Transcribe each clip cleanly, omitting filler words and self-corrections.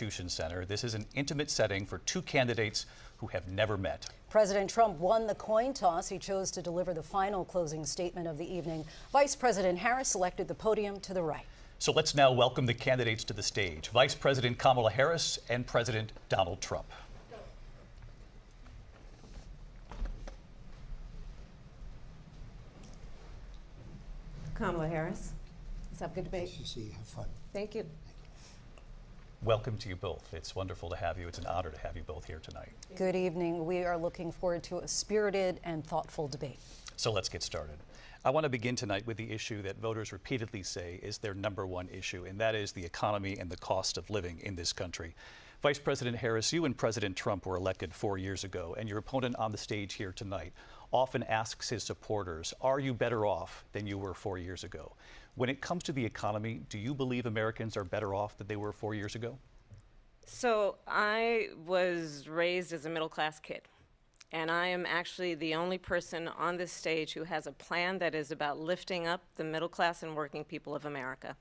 Center. This is an intimate setting for two candidates who have never met. President Trump won the coin toss. He chose to deliver the final closing statement of the evening. Vice President Harris selected the podium to the right. So let's now welcome the candidates to the stage. Vice President Kamala Harris and President Donald Trump. Kamala Harris. Let's have a good debate. Nice to see you. Have fun. Thank you. Welcome to you both. It's wonderful to have you. It's an honor to have you both here tonight. Good evening. We are looking forward to a spirited and thoughtful debate. So let's get started. I want to begin tonight with the issue that voters repeatedly say is their #1 issue, and that is the economy and the cost of living in this country. Vice President Harris, you and President Trump were elected 4 years ago, and your opponent on the stage here tonight often asks his supporters, are you better off than you were 4 years ago? When it comes to the economy, do you believe Americans are better off than they were 4 years ago? So I was raised as a middle-class kid, and I am actually the only person on this stage who has a plan that is about lifting up the middle class and working people of America.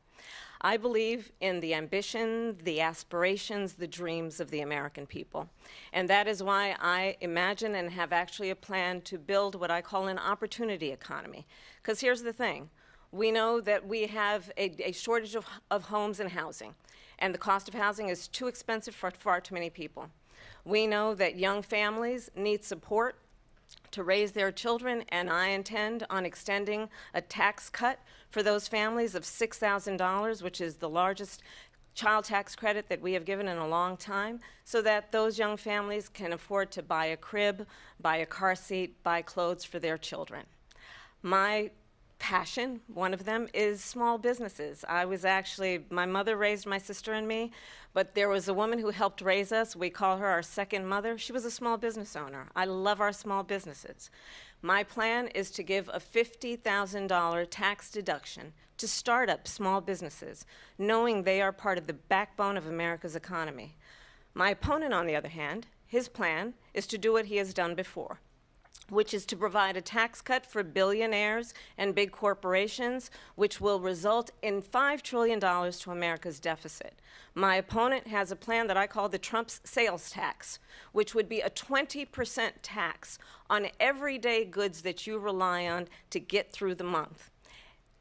I believe in the ambition, the aspirations, the dreams of the American people. And that is why I imagine and have actually a plan to build what I call an opportunity economy. Because here's the thing. We know that we have a shortage of homes and housing, and the cost of housing is too expensive for far too many people. We know that young families need support to raise their children, and I intend on extending a tax cut for those families of $6,000, which is the largest child tax credit that we have given in a long time, so that those young families can afford to buy a crib, buy a car seat, buy clothes for their children. My passion, one of them, is small businesses. My mother raised my sister and me, but there was a woman who helped raise us. We call her our second mother. She was a small business owner. I love our small businesses. My plan is to give a $50,000 tax deduction to start up small businesses, knowing they are part of the backbone of America's economy. My opponent, on the other hand, his plan is to do what he has done before, which is to provide a tax cut for billionaires and big corporations, which will result in $5 trillion to America's deficit. My opponent has a plan that I call the Trump's sales tax, which would be a 20% tax on everyday goods that you rely on to get through the month.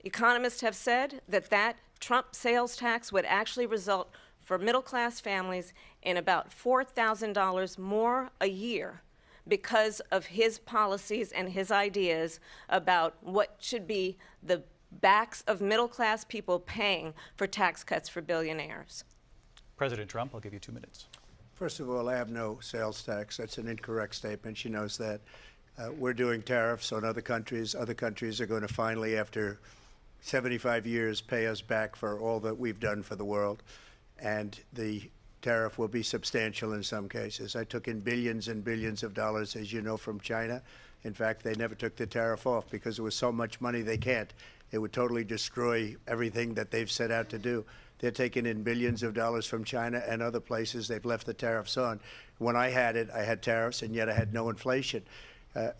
Economists have said that that Trump sales tax would actually result for middle-class families in about $4,000 more a year, because of his policies and his ideas about what should be the backs of middle-class people paying for tax cuts for billionaires. President Trump, I'll give you 2 minutes. First of all, I have no sales tax. That's an incorrect statement. She knows that. We're doing tariffs on other countries. Other countries are going to finally, after 75 years, pay us back for all that we've done for the world. And the tariff will be substantial in some cases. I took in billions and billions of dollars, as you know, from China. In fact, they never took the tariff off because it was so much money they can't. It would totally destroy everything that they've set out to do. They're taking in billions of dollars from China and other places. They've left the tariffs on. When I had it, I had tariffs, and yet I had no inflation.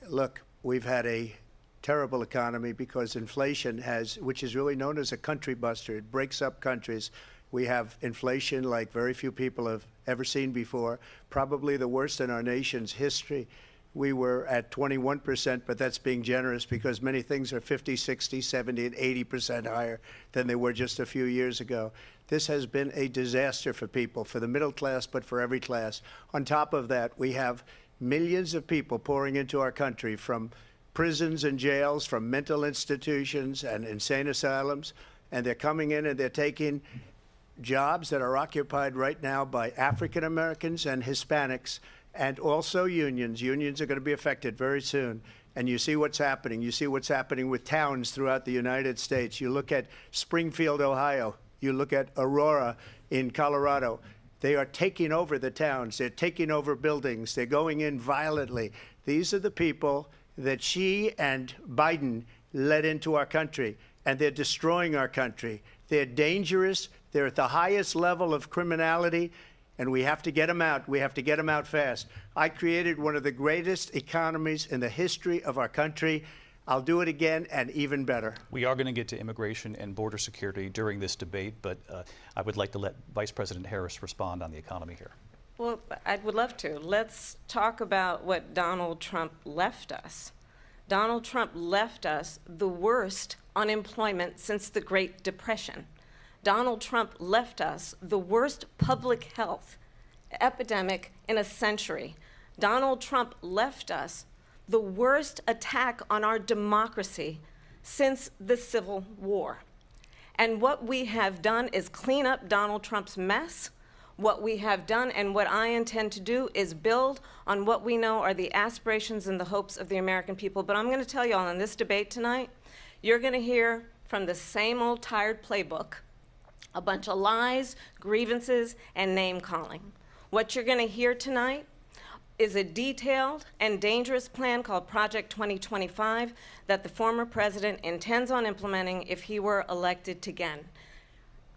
Look, we've had a terrible economy because inflation which is really known as a country buster. It breaks up countries. We have inflation like very few people have ever seen before, probably the worst in our nation's history. We were at 21%, but that's being generous because many things are 50, 60, 70, and 80% higher than they were just a few years ago. This has been a disaster for people, for the middle class, but for every class. On top of that, we have millions of people pouring into our country from prisons and jails, from mental institutions and insane asylums, and they're coming in and they're taking jobs that are occupied right now by African Americans and Hispanics, and also unions. Unions are going to be affected very soon. And you see what's happening. You see what's happening with towns throughout the United States. You look at Springfield, Ohio. You look at Aurora in Colorado. They are taking over the towns. They're taking over buildings. They're going in violently. These are the people that Xi and Biden led into our country, and they're destroying our country. They're dangerous. They're at the highest level of criminality, and we have to get them out. We have to get them out fast. I created one of the greatest economies in the history of our country. I'll do it again and even better. We are going to get to immigration and border security during this debate, but I would like to let Vice President Harris respond on the economy here. Well, I would love to. Let's talk about what Donald Trump left us. Donald Trump left us the worst unemployment since the Great Depression. Donald Trump left us the worst public health epidemic in a century. Donald Trump left us the worst attack on our democracy since the Civil War. And what we have done is clean up Donald Trump's mess. What we have done and what I intend to do is build on what we know are the aspirations and the hopes of the American people. But I'm going to tell you all in this debate tonight, you're going to hear from the same old tired playbook, a bunch of lies, grievances, and name-calling. What you're going to hear tonight is a detailed and dangerous plan called Project 2025 that the former president intends on implementing if he were elected again.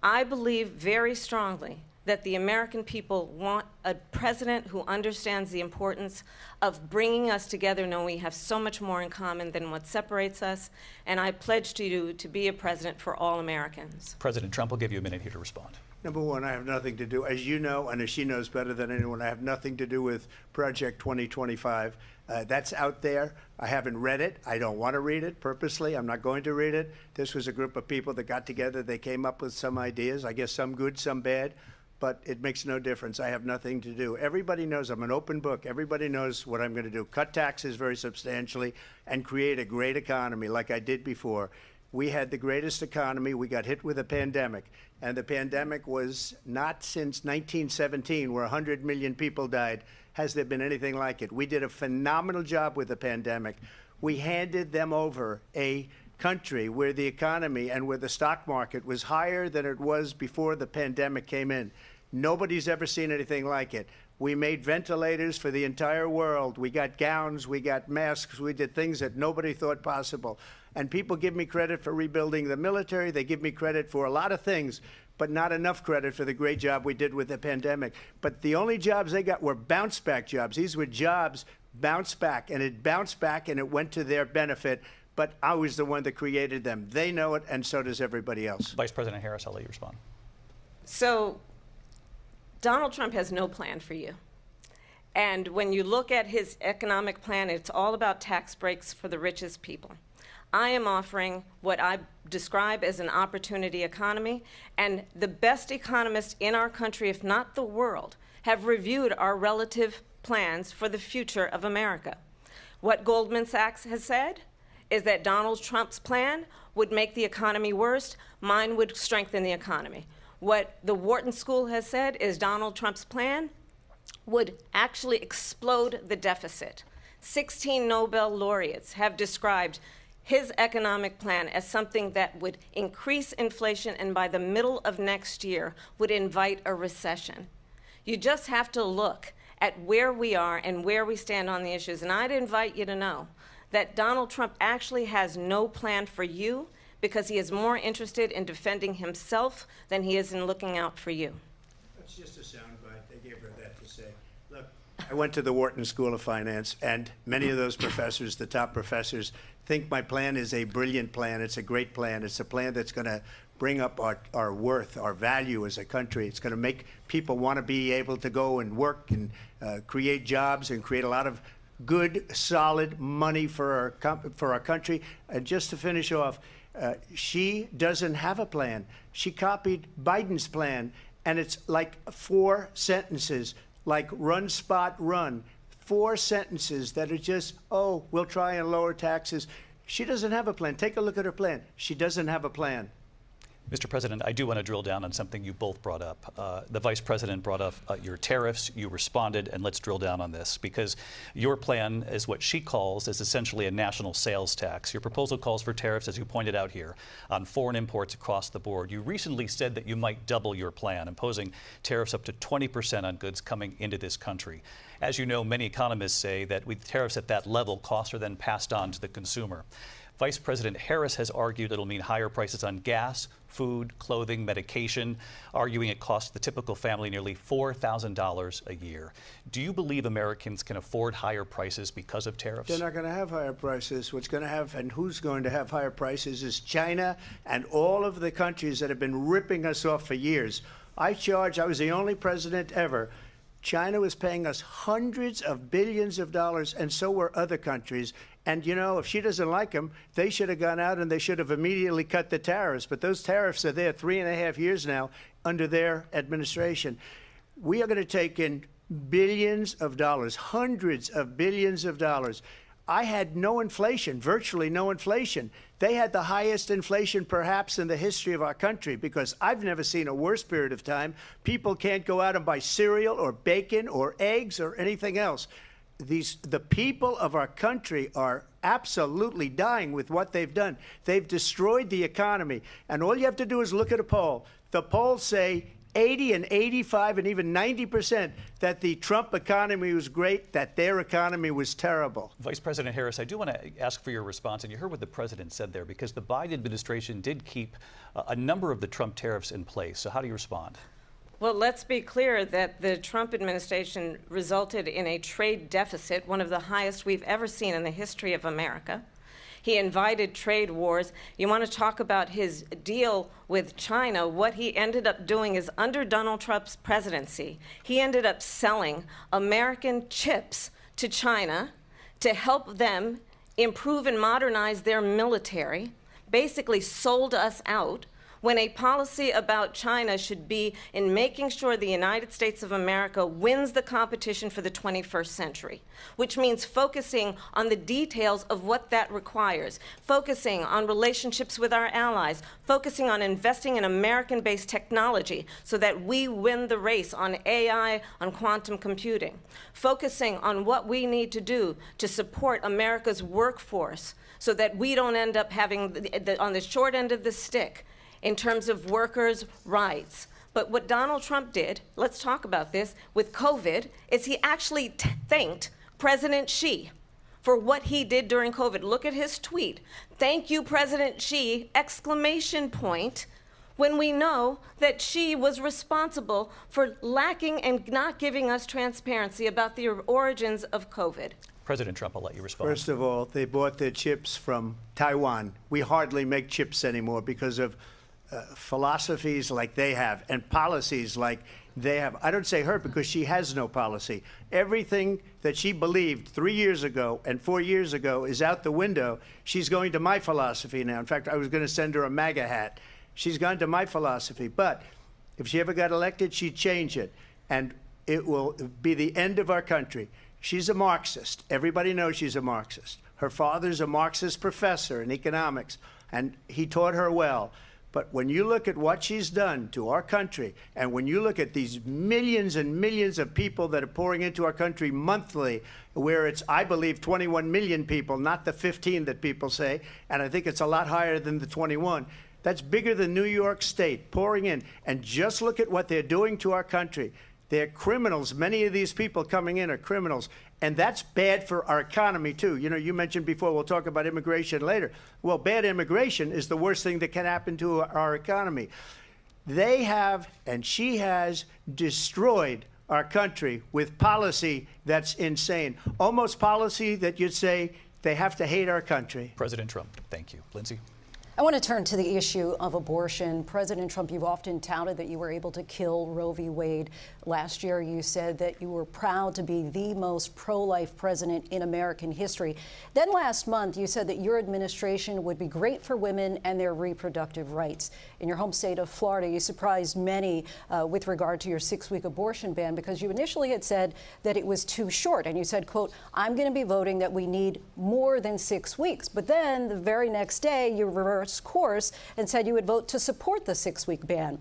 I believe very strongly that the American people want a president who understands the importance of bringing us together, knowing we have so much more in common than what separates us, and I pledge to you to be a president for all Americans. President Trump will give you a minute here to respond. Number one, I have nothing to do, as you know, and as she knows better than anyone, I have nothing to do with Project 2025. That's out there. I haven't read it. I don't want to read it purposely. I'm not going to read it. This was a group of people that got together. They came up with some ideas, I guess some good, some bad, but it makes no difference. I have nothing to do. Everybody knows I'm an open book. Everybody knows what I'm going to do. Cut taxes very substantially and create a great economy like I did before. We had the greatest economy. We got hit with a pandemic, and the pandemic was not since 1917, where 100 million people died, has there been anything like it. We did a phenomenal job with the pandemic. We handed them over a country where the economy and where the stock market was higher than it was before the pandemic came in. Nobody's ever seen anything like it. We made ventilators for the entire world. We got gowns, we got masks, we did things that nobody thought possible. And people give me credit for rebuilding the military. They give me credit for a lot of things, but not enough credit for the great job we did with the pandemic. But the only jobs they got were bounce back jobs. These were jobs bounce back, and it bounced back and it went to their benefit. But I was the one that created them. They know it, and so does everybody else. Vice President Harris, I'll let you respond. So Donald Trump has no plan for you. And when you look at his economic plan, it's all about tax breaks for the richest people. I am offering what I describe as an opportunity economy, and the best economists in our country, if not the world, have reviewed our relative plans for the future of America. What Goldman Sachs has said is that Donald Trump's plan would make the economy worse, mine would strengthen the economy. What the Wharton School has said is Donald Trump's plan would actually explode the deficit. 16 Nobel laureates have described his economic plan as something that would increase inflation and by the middle of next year would invite a recession. You just have to look at where we are and where we stand on the issues. And I'd invite you to know that Donald Trump actually has no plan for you because he is more interested in defending himself than he is in looking out for you. That's just a soundbite. They gave her that to say. Look, I went to the Wharton School of Finance, and many of those professors, the top professors, think my plan is a brilliant plan. It's a great plan. It's a plan that's going to bring up our worth, our value as a country. It's going to make people want to be able to go and work and create jobs and create a lot of good, solid money for our country. And just to finish off, she doesn't have a plan. She copied Biden's plan, and it's like 4 sentences, like run, spot, run. 4 sentences that are just, oh, we'll try and lower taxes. She doesn't have a plan. Take a look at her plan. She doesn't have a plan. Mr. President, I do want to drill down on something you both brought up. The Vice President brought up your tariffs. You responded, and let's drill down on this, because your plan is what she calls is essentially a national sales tax. Your proposal calls for tariffs, as you pointed out here, on foreign imports across the board. You recently said that you might double your plan, imposing tariffs up to 20% on goods coming into this country. As you know, many economists say that with tariffs at that level, costs are then passed on to the consumer. Vice President Harris has argued it'll mean higher prices on gas, food, clothing, medication, arguing it costs the typical family nearly $4,000 a year. Do you believe Americans can afford higher prices because of tariffs? They're not going to have higher prices. What's going to have, and who's going to have higher prices, is China and all of the countries that have been ripping us off for years. I was the only president ever. China was paying us hundreds of billions of dollars, and so were other countries. And, you know, if she doesn't like them, they should have gone out and they should have immediately cut the tariffs. But those tariffs are there 3.5 years now under their administration. We are going to take in billions of dollars, hundreds of billions of dollars. I had no inflation, virtually no inflation. They had the highest inflation perhaps in the history of our country, because I've never seen a worse period of time. People can't go out and buy cereal or bacon or eggs or anything else. The people of our country are absolutely dying with what they've done. They've destroyed the economy. And all you have to do is look at a poll. The polls say 80 and 85 and even 90% that the Trump economy was great, that their economy was terrible. Vice President Harris, I do want to ask for your response, and you heard what the president said there, because the Biden administration did keep a number of the Trump tariffs in place. So how do you respond? Well, let's be clear that the Trump administration resulted in a trade deficit, one of the highest we've ever seen in the history of America. He invited trade wars. You want to talk about his deal with China? What he ended up doing is, under Donald Trump's presidency, he ended up selling American chips to China to help them improve and modernize their military, basically sold us out, when a policy about China should be in making sure the United States of America wins the competition for the 21st century, which means focusing on the details of what that requires, focusing on relationships with our allies, focusing on investing in American-based technology so that we win the race on AI, on quantum computing, focusing on what we need to do to support America's workforce so that we don't end up having, on the short end of the stick, in terms of workers' rights. But what Donald Trump did, let's talk about this, with COVID, is he actually thanked President Xi for what he did during COVID. Look at his tweet. "Thank you, President Xi," exclamation point, when we know that Xi was responsible for lacking and not giving us transparency about the origins of COVID. President Trump, I'll let you respond. First of all, they bought their chips from Taiwan. We hardly make chips anymore because of philosophies like they have and policies like they have. I don't say her because she has no policy. Everything that she believed 3 years ago and 4 years ago is out the window. She's going to my philosophy now. In fact, I was going to send her a MAGA hat. She's gone to my philosophy. But if she ever got elected, she'd change it. And it will be the end of our country. She's a Marxist. Everybody knows she's a Marxist. Her father's a Marxist professor in economics, and he taught her well. But when you look at what she's done to our country, and when you look at these millions and millions of people that are pouring into our country monthly, where it's, I believe, 21 million people, not the 15 that people say, and I think it's a lot higher than the 21. That's bigger than New York State pouring in. And just look at what they're doing to our country. They're criminals. Many of these people coming in are criminals. And that's bad for our economy, too. You know, you mentioned before, we'll talk about immigration later. Well, bad immigration is the worst thing that can happen to our economy. They have, and she has, destroyed our country with policy that's insane. Almost policy that you'd say they have to hate our country. President Trump, thank you. Lindsay? I want to turn to the issue of abortion. President Trump, you've often touted that you were able to kill Roe v. Wade. Last year, you said that you were proud to be the most pro-life president in American history. Then last month, you said that your administration would be great for women and their reproductive rights. In your home state of Florida, you surprised many with regard to your 6-week abortion ban, because you initially had said that it was too short. And you said, quote, "I'm going to be voting that we need more than 6 weeks." But then the very next day, you reversed course and said you would vote to support the 6-week ban.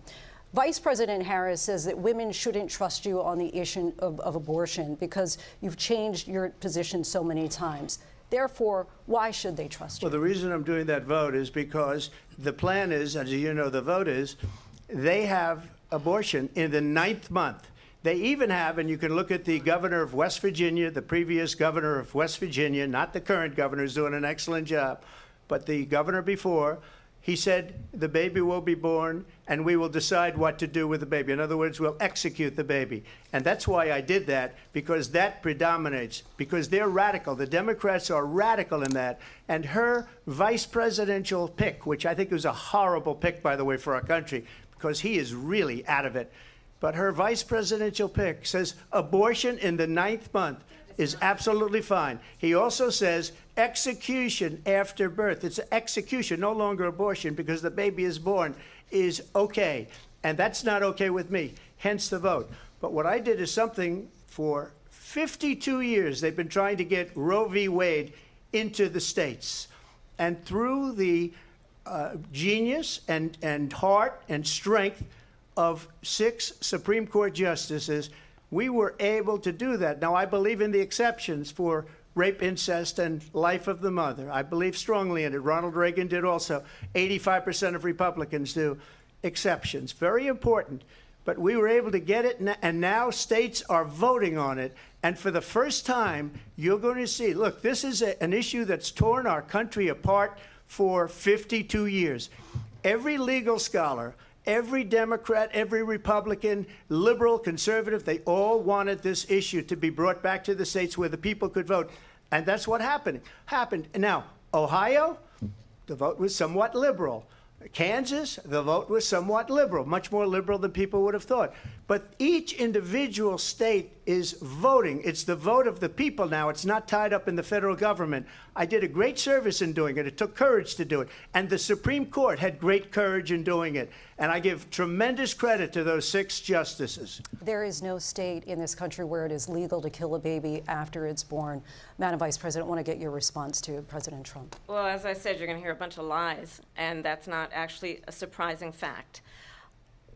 Vice President Harris says that women shouldn't trust you on the issue of abortion because you've changed your position so many times. Therefore, why should they trust you? Well, the reason I'm doing that vote is because the plan is, as you know, the vote is, they have abortion in the 9th month. They even have, and you can look at the governor of West Virginia, the previous governor of West Virginia, not the current governor, is doing an excellent job. but the governor before, he said the baby will be born and we will decide what to do with the baby. In other words, we'll execute the baby. And that's why I did that, because that predominates, because they're radical. The Democrats are radical in that. And her vice presidential pick, which I think was a horrible pick, by the way, for our country, because he is really out of it. But her vice presidential pick says abortion in the 9th month is absolutely fine. He also says execution after birth. It's execution, no longer abortion, because the baby is born, is okay. And that's not okay with me, hence the vote. But what I did is something for 52 years. They've been trying to get Roe v. Wade into the states. And through the genius and heart and strength of 6 Supreme Court justices, we were able to do that. Now, I believe in the exceptions for rape, incest, and life of the mother. I believe strongly in it. Ronald Reagan did also. 85% of Republicans do. Exceptions. Very important. But we were able to get it, and now states are voting on it. And for the first time, you're going to see, look, this is an issue that's torn our country apart for 52 years. Every legal scholar, every Democrat, every Republican, liberal, conservative, they all wanted this issue to be brought back to the states where the people could vote. And that's what happened. Now, Ohio, the vote was somewhat liberal. Kansas, the vote was somewhat liberal, much more liberal than people would have thought. But each individual state is voting. It's the vote of the people now. It's not tied up in the federal government. I did a great service in doing it. It took courage to do it. And the Supreme Court had great courage in doing it. And I give tremendous credit to those 6 justices. There is no state in this country where it is legal to kill a baby after it's born. Madam Vice President, I want to get your response to President Trump. Well, as I said, you're going to hear a bunch of lies, and that's not actually a surprising fact.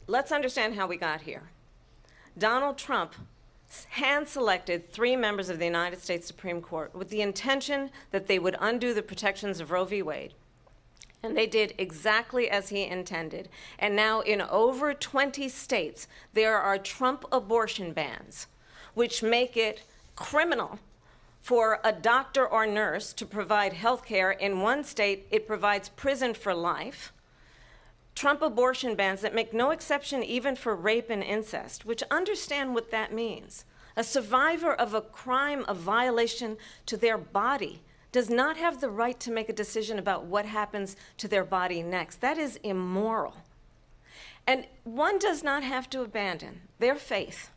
Let's understand how we got here. Donald Trump hand-selected 3 members of the United States Supreme Court with the intention that they would undo the protections of Roe v. Wade. And they did exactly as he intended. And now in over 20 states, there are Trump abortion bans, which make it criminal for a doctor or nurse to provide health care. In one state, it provides prison for life. Trump abortion bans that make no exception even for rape and incest, which understand what that means. A survivor of a crime of violation to their body does not have the right to make a decision about what happens to their body next. That is immoral. And one does not have to abandon their faith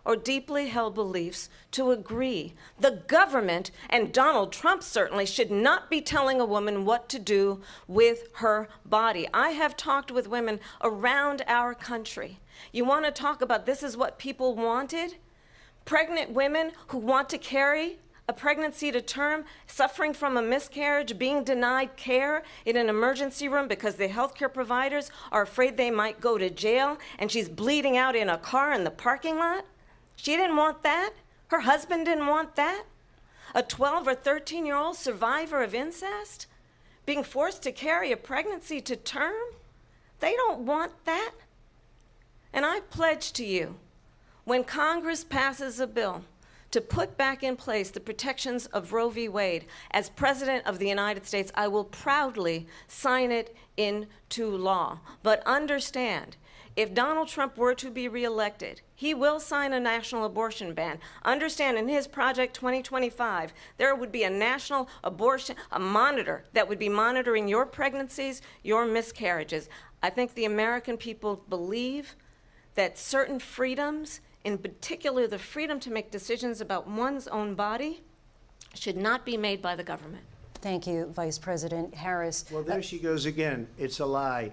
or deeply held beliefs to agree. The government, and Donald Trump certainly, should not be telling a woman what to do with her body. I have talked with women around our country. You want to talk about this is what people wanted? Pregnant women who want to carry a pregnancy to term, suffering from a miscarriage, being denied care in an emergency room because the healthcare providers are afraid they might go to jail, and she's bleeding out in a car in the parking lot. She didn't want that. Her husband didn't want that. A 12 or 13-year-old survivor of incest being forced to carry a pregnancy to term, they don't want that. And I pledge to you, when Congress passes a bill to put back in place the protections of Roe v. Wade, as President of the United States, I will proudly sign it into law. But understand, if Donald Trump were to be reelected, he will sign a national abortion ban. Understand, in his Project 2025, there would be a national abortion, a monitor that would be monitoring your pregnancies, your miscarriages. I think the American people believe that certain freedoms, in particular the freedom to make decisions about one's own body, should not be made by the government. Thank you, Vice President Harris. Well, there she goes again. It's a lie.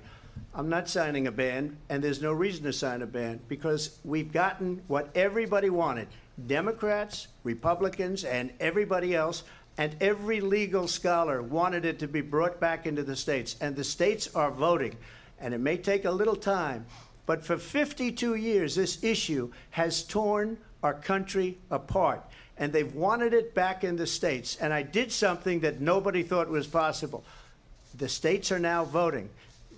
I'm not signing a ban, and there's no reason to sign a ban, because we've gotten what everybody wanted. Democrats, Republicans, and everybody else, and every legal scholar wanted it to be brought back into the states. And the states are voting. And it may take a little time, but for 52 years, this issue has torn our country apart. And they've wanted it back in the states. And I did something that nobody thought was possible. The states are now voting.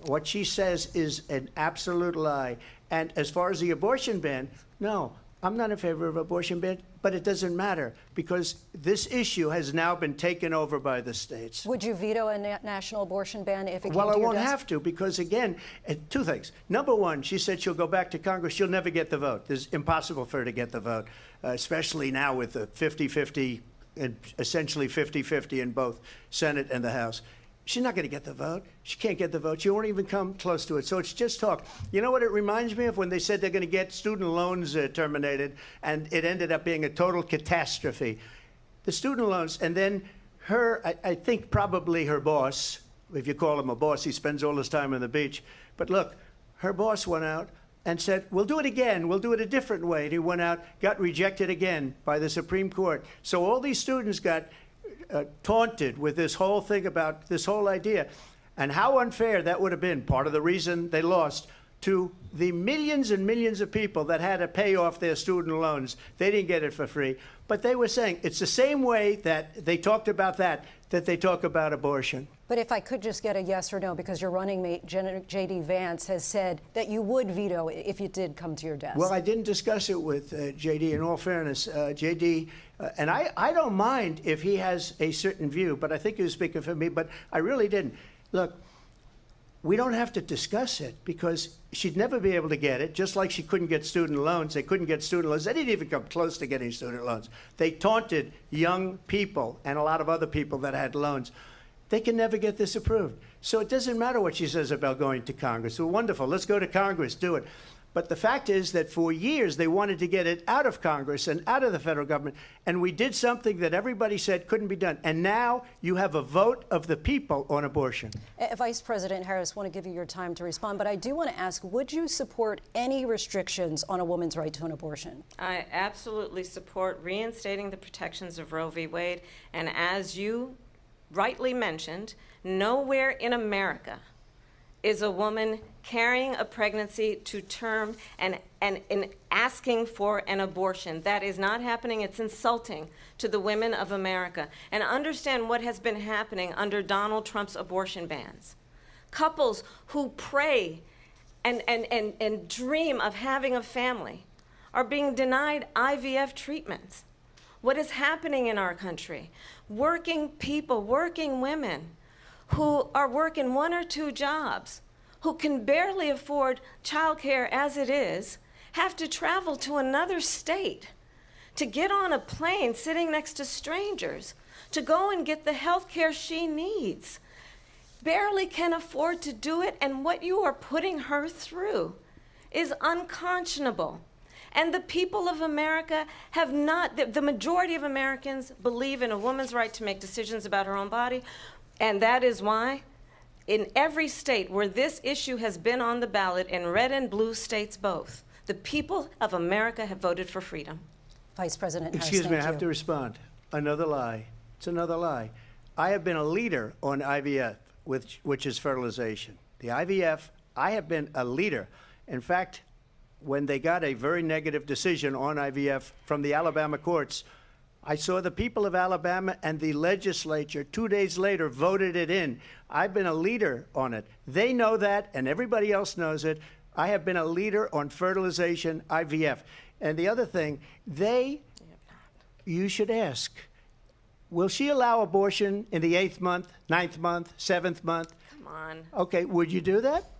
What she says is an absolute lie. And as far as the abortion ban, no, I'm not in favor of abortion ban, but it doesn't matter because this issue has now been taken over by the states. Would you veto a national abortion ban if it came Well, to I your won't desk? have to because, again, two things. Number one, she said she'll go back to Congress. She'll never get the vote. It's impossible for her to get the vote, especially now with the 50-50 and essentially 50-50 in both Senate and the House. She's not going to get the vote. She can't get the vote. She won't even come close to it. So it's just talk. You know what it reminds me of? When they said they're going to get student loans terminated, and it ended up being a total catastrophe. The student loans, and then I think probably her boss, if you call him a boss, he spends all his time on the beach. But look, her boss went out and said, we'll do it again. We'll do it a different way. And he went out, got rejected again by the Supreme Court. So all these students got taunted with this whole thing about this whole idea. And how unfair that would have been, part of the reason they lost, to the millions and millions of people that had to pay off their student loans. They didn't get it for free. But they were saying it's the same way that they talked about that they talk about abortion. But if I could just get a yes or no, because your running mate, J.D. Vance, has said that you would veto it if it did come to your desk. Well, I didn't discuss it with J.D. In all fairness, J.D., and I don't mind if he has a certain view, but I think he was speaking for me, but I really didn't. Look, we don't have to discuss it because she'd never be able to get it, just like she couldn't get student loans. They couldn't get student loans. They didn't even come close to getting student loans. They taunted young people and a lot of other people that had loans. They can never get this approved. So it doesn't matter what she says about going to Congress. Well, wonderful. Let's go to Congress. Do it. But the fact is that for years they wanted to get it out of Congress and out of the federal government, and we did something that everybody said couldn't be done. And now you have a vote of the people on abortion. Vice President Harris, I want to give you your time to respond, but I do want to ask, would you support any restrictions on a woman's right to an abortion? I absolutely support reinstating the protections of Roe v. Wade, and as you rightly mentioned, nowhere in America is a woman carrying a pregnancy to term and asking for an abortion. That is not happening. It's insulting to the women of America. And understand what has been happening under Donald Trump's abortion bans. Couples who pray and dream of having a family are being denied IVF treatments. What is happening in our country? Working people, working women, who are working 1 or 2 jobs, who can barely afford childcare as it is, have to travel to another state to get on a plane sitting next to strangers to go and get the health care she needs, barely can afford to do it, and what you are putting her through is unconscionable. And the people of America have not, the majority of Americans believe in a woman's right to make decisions about her own body. And that is why in every state where this issue has been on the ballot, in red and blue states both, the people of America have voted for freedom. Vice President Harris, Excuse me, I thank have you. to respond. Another lie. It's another lie. I have been a leader on IVF, which is fertilization. The IVF, I have been a leader. In fact, when they got a very negative decision on IVF from the Alabama courts, I saw the people of Alabama and the legislature 2 days later voted it in. I've been a leader on it. They know that, and everybody else knows it. I have been a leader on fertilization, IVF. And the other thing, you should ask, will she allow abortion in the 8th month, 9th month, 7th month? Come on. Okay, would you do that?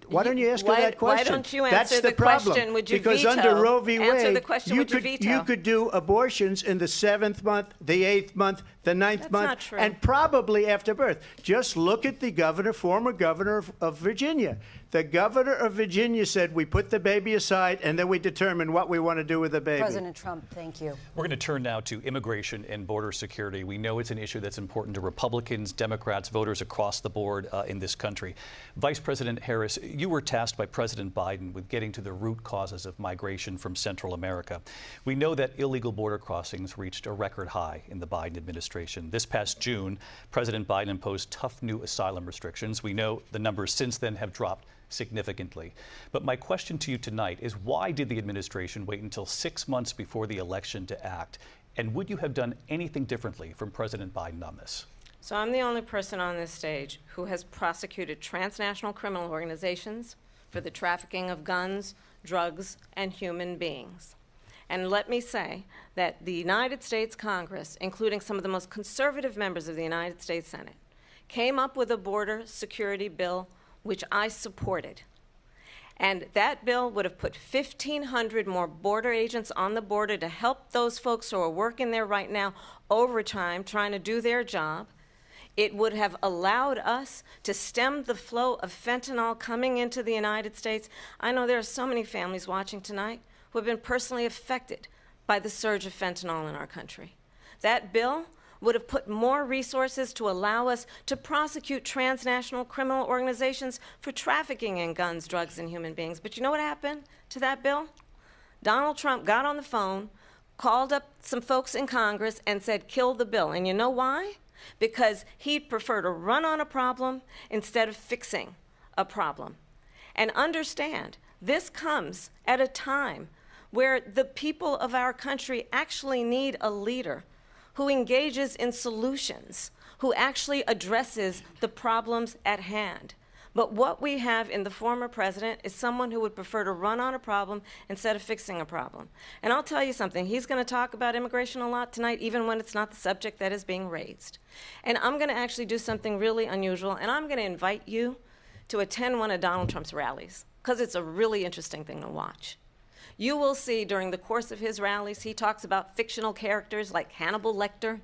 Why don't you ask her Why- that question? why don't you answer That's the problem. question, would you Because veto? under Roe v. Wade, Answer the question, would you veto? you could do abortions in the 7th month, the 8th month, the 9th That's month, not true. and probably after birth. Just look at the governor, former governor of Virginia. The governor of Virginia said, we put the baby aside and then we determine what we want to do with the baby. President Trump, thank you. We're going to turn now to immigration and border security. We know it's an issue that's important to Republicans, Democrats, voters across the board in this country. Vice President Harris, you were tasked by President Biden with getting to the root causes of migration from Central America. We know that illegal border crossings reached a record high in the Biden administration. This past June, President Biden imposed tough new asylum restrictions. We know the numbers since then have dropped significantly. But my question to you tonight is, why did the administration wait until 6 months before the election to act? And would you have done anything differently from President Biden on this? So I'm the only person on this stage who has prosecuted transnational criminal organizations for the trafficking of guns, drugs, and human beings. And let me say that the United States Congress, including some of the most conservative members of the United States Senate, came up with a border security bill which I supported. And that bill would have put 1,500 more border agents on the border to help those folks who are working there right now overtime trying to do their job. It would have allowed us to stem the flow of fentanyl coming into the United States. I know there are so many families watching tonight who have been personally affected by the surge of fentanyl in our country. That bill would have put more resources to allow us to prosecute transnational criminal organizations for trafficking in guns, drugs, and human beings. But you know what happened to that bill? Donald Trump got on the phone, called up some folks in Congress, and said, kill the bill. And you know why? Because he'd prefer to run on a problem instead of fixing a problem. And understand, this comes at a time where the people of our country actually need a leader who engages in solutions, who actually addresses the problems at hand. But what we have in the former president is someone who would prefer to run on a problem instead of fixing a problem. And I'll tell you something, he's going to talk about immigration a lot tonight, even when it's not the subject that is being raised. And I'm going to actually do something really unusual, and I'm going to invite you to attend one of Donald Trump's rallies, because it's a really interesting thing to watch. You will see during the course of his rallies, he talks about fictional characters like Hannibal Lecter.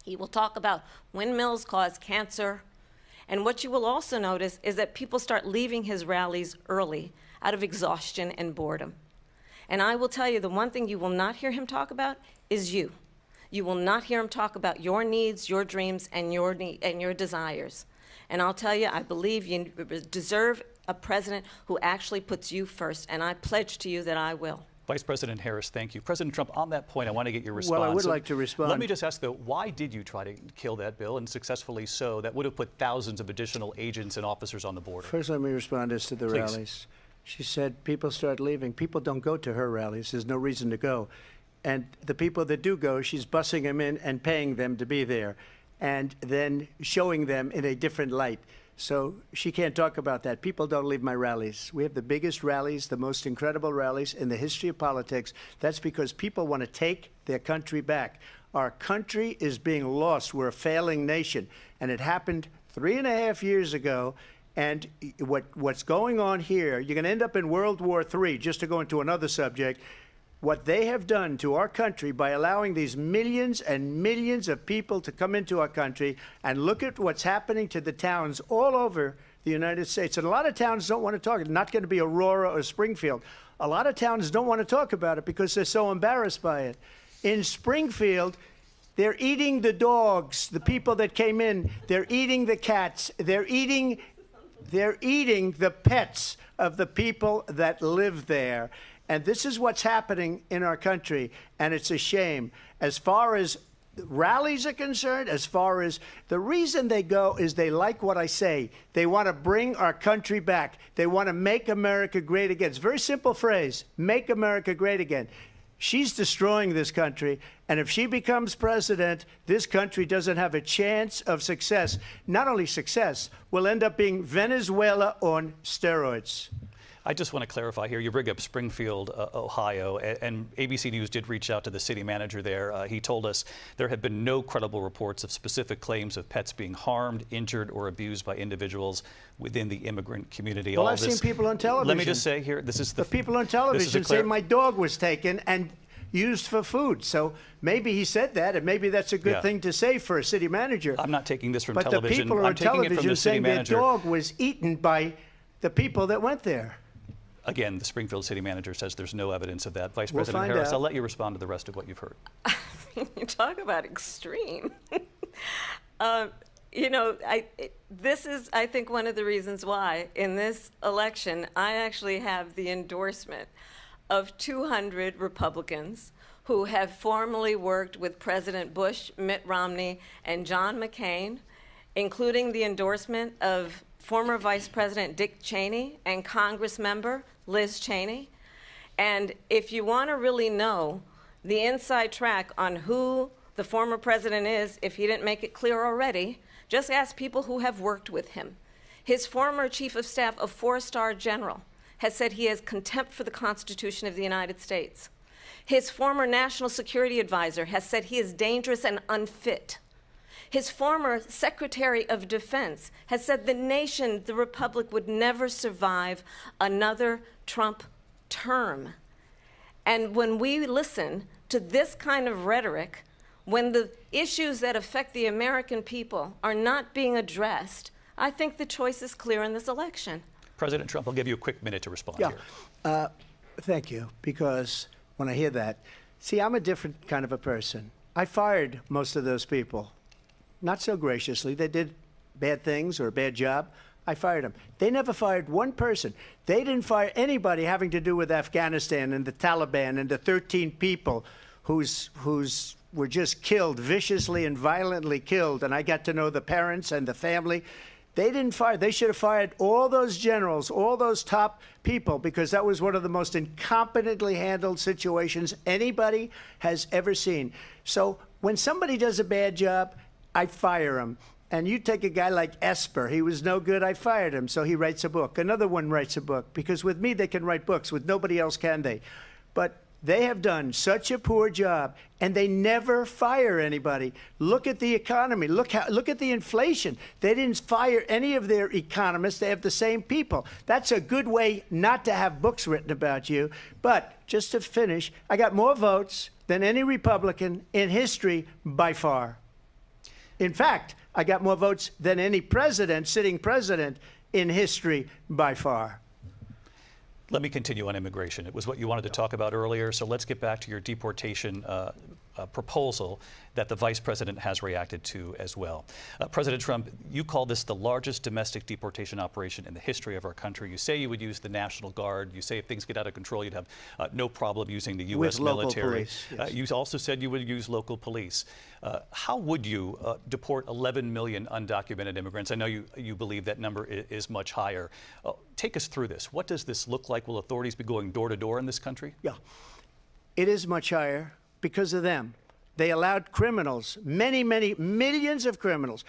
He will talk about windmills cause cancer. And what you will also notice is that people start leaving his rallies early out of exhaustion and boredom. And I will tell you, the one thing you will not hear him talk about is you. You will not hear him talk about your needs, your dreams, and your desires. And I'll tell you, I believe you deserve a president who actually puts you first, and I pledge to you that I will. Vice President Harris, thank you. President Trump, on that point, I want to get your response. Well, I would like to respond. Let me just ask, though, why did you try to kill that bill, and successfully so? That would have put thousands of additional agents and officers on the border. First, let me respond as to the Please. rallies. She said people start leaving. People don't go to her rallies. There's no reason to go. And the people that do go, she's bussing them in and paying them to be there, and then showing them in a different light. So she can't talk about that. People don't leave my rallies. We have the biggest rallies, the most incredible rallies in the history of politics. That's because people want to take their country back. Our country is being lost. We're a failing nation. And it happened 3.5 years ago. And what's going on here, you're going to end up in World War III, just to go into another subject. What they have done to our country by allowing these millions and millions of people to come into our country, and look at what's happening to the towns all over the United States. And a lot of towns don't want to talk. It's not going to be Aurora or Springfield. A lot of towns don't want to talk about it because they're so embarrassed by it. In Springfield, they're eating the dogs, the people that came in. They're eating the cats. They're eating the pets of the people that live there. And this is what's happening in our country, and it's a shame. As far as rallies are concerned, as far as the reason they go is they like what I say. They want to bring our country back. They want to make America great again. It's a very simple phrase, make America great again. She's destroying this country, and if she becomes president, this country doesn't have a chance of success. Not only success, we'll end up being Venezuela on steroids. I just want to clarify here. You bring up Springfield, Ohio, and ABC News did reach out to the city manager there. He told us there have been no credible reports of specific claims of pets being harmed, injured, or abused by individuals within the immigrant community. Well, I've seen people on television. Let me just say here, this is the people on television say my dog was taken and used for food. So maybe he said that, and maybe that's a good thing to say for a city manager. I'm not taking this from but television. But the people I'm on taking television it from the city saying manager. their dog was eaten by the people that went there. Again, the Springfield city manager says there's no evidence of that. Vice We'll President find Harris, out. I'll let you respond to the rest of what you've heard. You talk about extreme. This is, I think, one of the reasons why in this election I actually have the endorsement of 200 Republicans who have formerly worked with President Bush, Mitt Romney, and John McCain, including the endorsement of former Vice President Dick Cheney and Congress member Liz Cheney. And if you want to really know the inside track on who the former president is, if he didn't make it clear already, just ask people who have worked with him. His former chief of staff, a 4-star general, has said he has contempt for the Constitution of the United States. His former national security advisor has said he is dangerous and unfit. His former Secretary of Defense has said the nation, the Republic, would never survive another Trump term. And when we listen to this kind of rhetoric, when the issues that affect the American people are not being addressed, I think the choice is clear in this election. President Trump, I'll give you a quick minute to respond Yeah. here. Thank you, because when I hear that, see, I'm a different kind of a person. I fired most of those people. Not so graciously. They did bad things or a bad job. I fired them. They never fired one person. They didn't fire anybody having to do with Afghanistan and the Taliban and the 13 people whose were just killed, viciously and violently killed. And I got to know the parents and the family. They didn't fire. They should have fired all those generals, all those top people, because that was one of the most incompetently handled situations anybody has ever seen. So when somebody does a bad job, I fire him. And you take a guy like Esper. He was no good. I fired him. So he writes a book. Another one writes a book. Because with me, they can write books. With nobody else can they. But they have done such a poor job, and they never fire anybody. Look at the economy. Look at the inflation. They didn't fire any of their economists. They have the same people. That's a good way not to have books written about you. But just to finish, I got more votes than any Republican in history by far. In fact, I got more votes than any president, sitting president, in history by far. Let me continue on immigration. It was what you wanted to talk about earlier, so let's get back to your deportation proposal that the vice president has reacted to as well. President Trump, you call this the largest domestic deportation operation in the history of our country. You say you would use the National Guard. You say if things get out of control, you'd have no problem using the U.S. military. Police, yes. You also said you would use local police. How would you deport 11 million undocumented immigrants? I know you believe that number is much higher. Take us through this. What does this look like? Will authorities be going door to door in this country? Yeah, it is much higher because of them. They allowed criminals, many millions of criminals.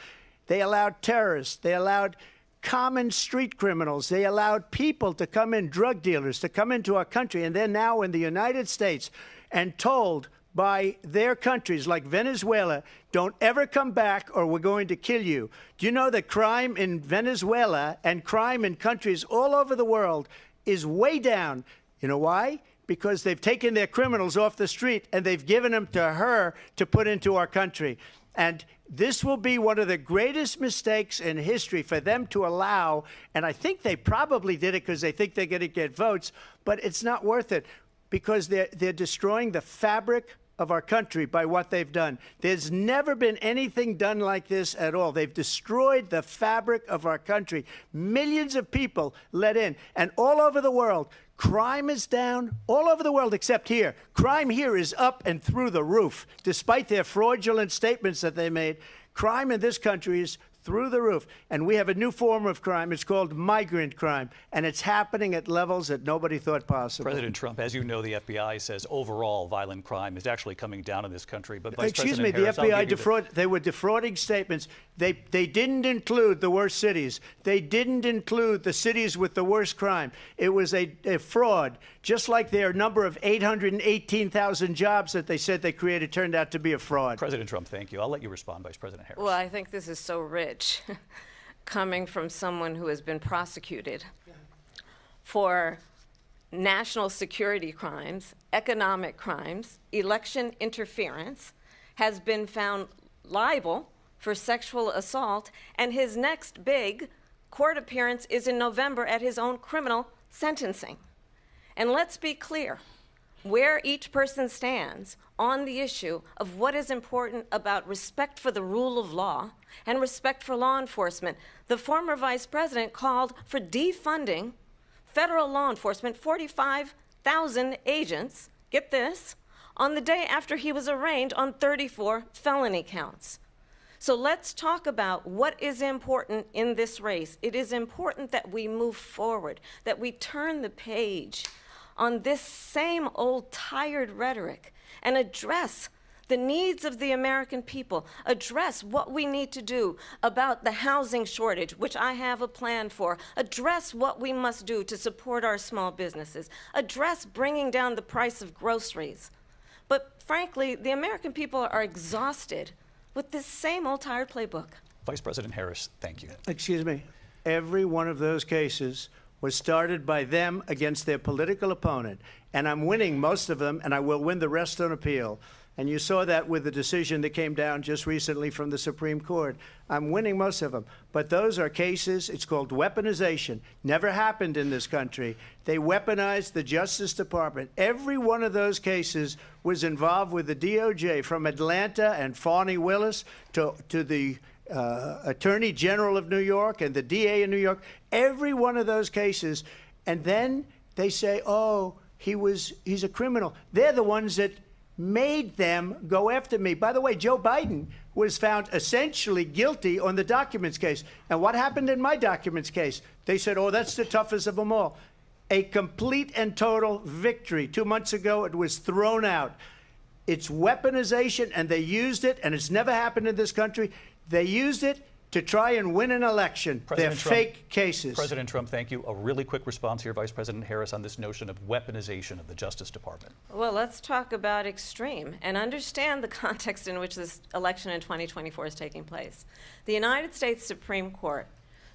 They allowed terrorists. They allowed common street criminals. They allowed people to come in, drug dealers, to come into our country. And they're now in the United States and told by their countries like Venezuela, don't ever come back or we're going to kill you. Do you know that crime in Venezuela and crime in countries all over the world is way down? You know why? Because they've taken their criminals off the street and they've given them to her to put into our country. And this will be one of the greatest mistakes in history for them to allow. And I think they probably did it because they think they're going to get votes, but it's not worth it because they're destroying the fabric of our country by what they've done. There's never been anything done like this at all. They've destroyed the fabric of our country. Millions of people let in. And all over the world, crime is down all over the world except here. Crime here is up and through the roof. Despite their fraudulent statements that they made, crime in this country is through the roof. And we have a new form of crime. It's called migrant crime. And it's happening at levels that nobody thought possible. President Trump, as you know, the FBI says overall violent crime is actually coming down in this country. But Excuse me, the FBI they were defrauding statements. They didn't include the worst cities. They didn't include the cities with the worst crime. It was a fraud. Just like their number of 818,000 jobs that they said they created turned out to be a fraud. President Trump, thank you. I'll let you respond, Vice President Harris. Well, I think this is so rich coming from someone who has been prosecuted for national security crimes, economic crimes, election interference, has been found liable for sexual assault, and his next big court appearance is in November at his own criminal sentencing. And let's be clear where each person stands on the issue of what is important about respect for the rule of law and respect for law enforcement. The former vice president called for defunding federal law enforcement, 45,000 agents, get this, on the day after he was arraigned on 34 felony counts. So let's talk about what is important in this race. It is important that we move forward, that we turn the page on this same old tired rhetoric and address the needs of the American people, address what we need to do about the housing shortage, which I have a plan for, address what we must do to support our small businesses, address bringing down the price of groceries. But frankly, the American people are exhausted with this same old tired playbook. Vice President Harris, thank you. Excuse me. Every one of those cases was started by them against their political opponent. And I'm winning most of them, and I will win the rest on appeal. And you saw that with the decision that came down just recently from the Supreme Court. I'm winning most of them. But those are cases, it's called weaponization. Never happened in this country. They weaponized the Justice Department. Every one of those cases was involved with the DOJ, from Atlanta and Fani Willis to the Attorney General of New York and the DA in New York. Every one of those cases. And then they say, oh, he's a criminal. They're the ones that made them go after me. By the way, Joe Biden was found essentially guilty on the documents case. And what happened in my documents case? They said, oh, that's the toughest of them all. A complete and total victory. 2 months ago, it was thrown out. It's weaponization, and they used it, and it's never happened in this country. They used it to try and win an election. They're fake cases. President Trump, thank you. A really quick response here, Vice President Harris, on this notion of weaponization of the Justice Department. Well, let's talk about extreme and understand the context in which this election in 2024 is taking place. The United States Supreme Court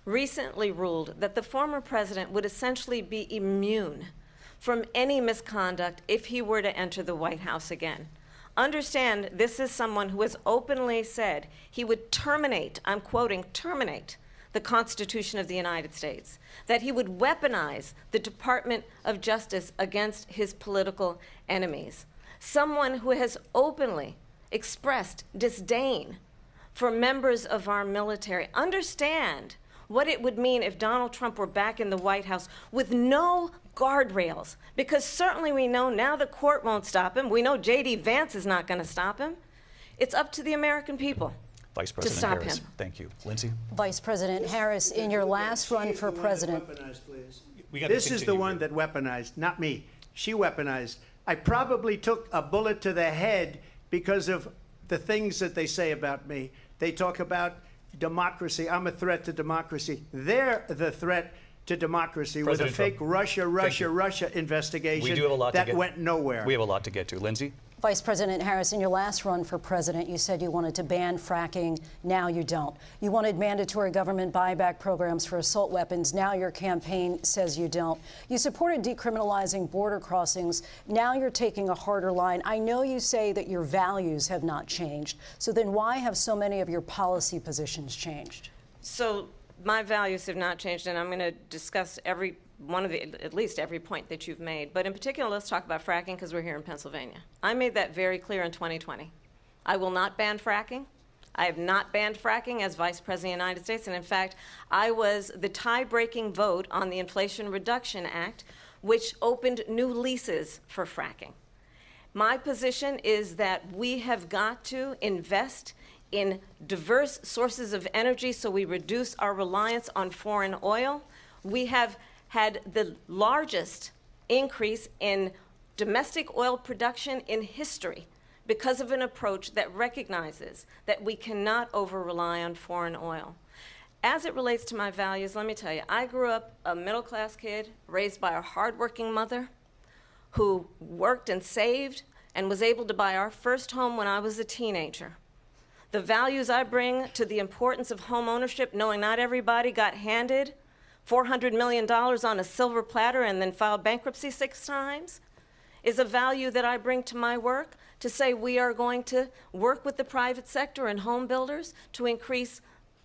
recently ruled that the former president would essentially be immune from any misconduct if he were to enter the White House again. Understand, this is someone who has openly said he would terminate, I'm quoting, terminate the Constitution of the United States, that he would weaponize the Department of Justice against his political enemies. Someone who has openly expressed disdain for members of our military. Understand what it would mean if Donald Trump were back in the White House with no guardrails, because certainly we know now the court won't stop him. We know J.D. Vance is not going to stop him. It's up to the American people Vice President to stop Harris, him. Thank you. Lindsay? Vice President Harris, in your last run for president. This is the one that weaponized, not me. She weaponized. I probably took a bullet to the head because of the things that they say about me. They talk about democracy. I'm a threat to democracy. They're the threat to democracy with a fake Russia investigation that went nowhere. We have a lot to get to. Lindsay? Vice President Harris, in your last run for president, you said you wanted to ban fracking. Now you don't. You wanted mandatory government buyback programs for assault weapons. Now your campaign says you don't. You supported decriminalizing border crossings. Now you're taking a harder line. I know you say that your values have not changed. So then why have so many of your policy positions changed? So my values have not changed, and I'm going to discuss at least every point that you've made. But in particular, let's talk about fracking, because we're here in Pennsylvania. I made that very clear in 2020. I will not ban fracking. I have not banned fracking as Vice President of the United States. And in fact, I was the tie-breaking vote on the Inflation Reduction Act, which opened new leases for fracking. My position is that we have got to invest in diverse sources of energy so we reduce our reliance on foreign oil. We have had the largest increase in domestic oil production in history because of an approach that recognizes that we cannot over-rely on foreign oil. As it relates to my values, let me tell you, I grew up a middle-class kid raised by a hardworking mother who worked and saved and was able to buy our first home when I was a teenager. The values I bring to the importance of home ownership, knowing not everybody got handed $400 million on a silver platter and then filed bankruptcy 6 times, is a value that I bring to my work, to say we are going to work with the private sector and home builders to increase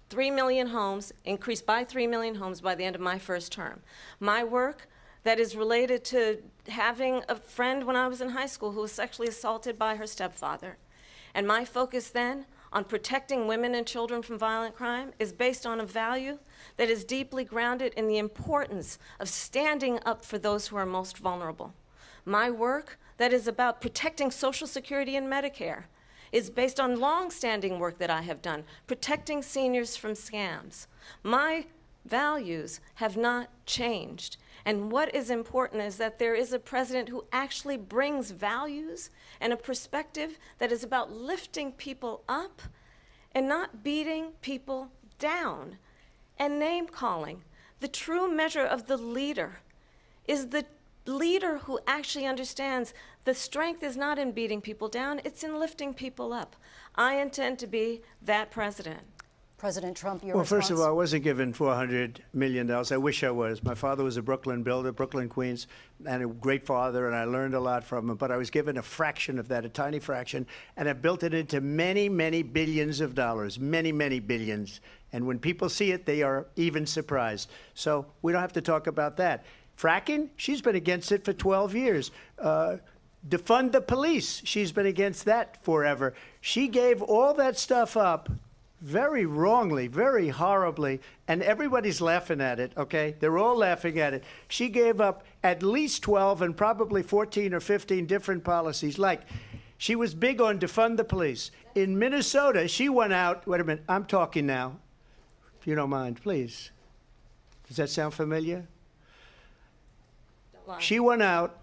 3 million homes, increase by 3 million homes by the end of my first term. My work that is related to having a friend when I was in high school who was sexually assaulted by her stepfather. And my focus then on protecting women and children from violent crime is based on a value that is deeply grounded in the importance of standing up for those who are most vulnerable. My work that is about protecting Social Security and Medicare is based on long-standing work that I have done, protecting seniors from scams. My values have not changed. And what is important is that there is a president who actually brings values and a perspective that is about lifting people up and not beating people down and name calling. The true measure of the leader is the leader who actually understands the strength is not in beating people down, it's in lifting people up. I intend to be that president. President Trump, your Well, response? first of all, I wasn't given $400 million. I wish I was. My father was a Brooklyn builder, Brooklyn, Queens, and a great father, and I learned a lot from him. But I was given a fraction of that, a tiny fraction, and I built it into many, many billions of dollars, many, many billions. And when people see it, they are even surprised. So we don't have to talk about that. Fracking, she's been against it for 12 years. Defund the police, she's been against that forever. She gave all that stuff up very wrongly, very horribly, and everybody's laughing at it, okay? They're all laughing at it. She gave up at least 12 and probably 14 or 15 different policies. Like, she was big on defund the police. In Minnesota, she went out, wait a minute, I'm talking now, if you don't mind, please. Does that sound familiar? She went out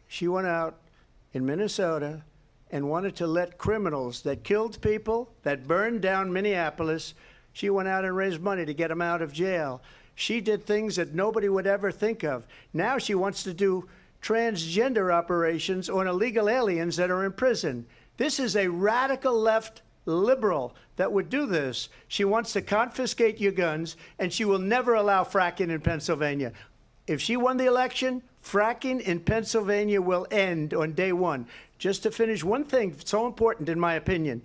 in Minnesota and wanted to let criminals that killed people, that burned down Minneapolis, she went out and raised money to get them out of jail. She did things that nobody would ever think of. Now she wants to do transgender operations on illegal aliens that are in prison. This is a radical left liberal that would do this. She wants to confiscate your guns, and she will never allow fracking in Pennsylvania. If she won the election, fracking in Pennsylvania will end on day one. Just to finish, one thing so important in my opinion.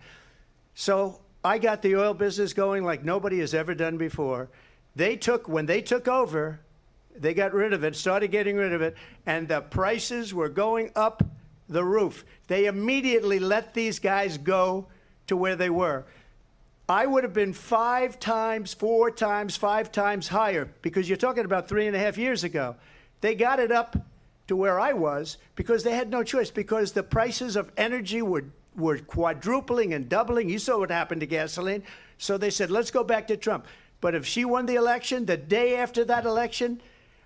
So I got the oil business going like nobody has ever done before. When they took over, they got rid of it, started getting rid of it, and the prices were going up the roof. They immediately let these guys go to where they were. I would have been 5 times, 4 times, 5 times higher, because you're talking about 3.5 years ago. They got it up to where I was because they had no choice, because the prices of energy were quadrupling and doubling. You saw what happened to gasoline. So they said, let's go back to Trump. But if she won the election, the day after that election,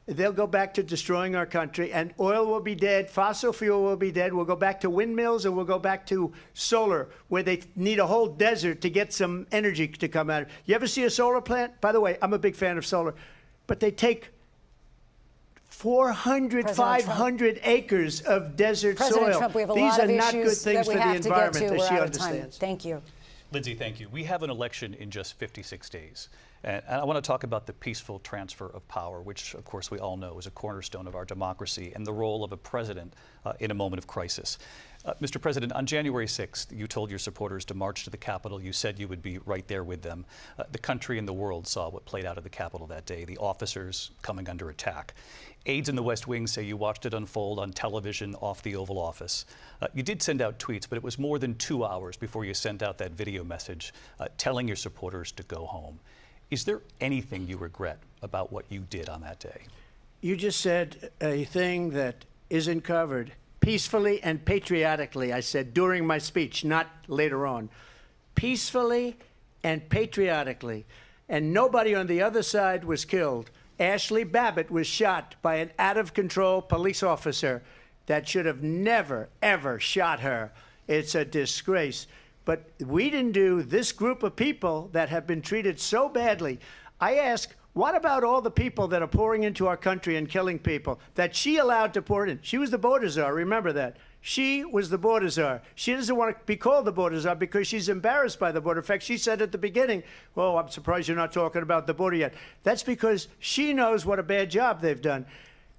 they'll go back to destroying our country, and oil will be dead, fossil fuel will be dead, we'll go back to windmills, and we'll go back to solar, where they need a whole desert to get some energy to come out. You ever see a solar plant? By the way, I'm a big fan of solar, but they take 400, 500 acres of desert soil. Trump, we have a These lot are of not good issues things that for we the have to get to. environment, as We're she out of time. understands. Thank you. Lindsay, thank you. We have an election in just 56 days. And I want to talk about the peaceful transfer of power, which, of course, we all know is a cornerstone of our democracy, and the role of a president in a moment of crisis. Mr. President, on January 6th, you told your supporters to march to the Capitol. You said you would be right there with them. The country and the world saw what played out at the Capitol that day, the officers coming under attack. Aides in the West Wing say you watched it unfold on television off the Oval Office. You did send out tweets, but it was more than 2 hours before you sent out that video message telling your supporters to go home. Is there anything you regret about what you did on that day? You just said a thing that isn't covered. Peacefully and patriotically, I said during my speech, not later on. Peacefully and patriotically. And nobody on the other side was killed. Ashley Babbitt was shot by an out-of-control police officer that should have never, ever shot her. It's a disgrace. But we didn't do this group of people that have been treated so badly. I ask, what about all the people that are pouring into our country and killing people that she allowed to pour in? She was the border czar, remember that. She was the border czar. She doesn't want to be called the border czar because she's embarrassed by the border. In fact, she said at the beginning, oh, I'm surprised you're not talking about the border yet. That's because she knows what a bad job they've done.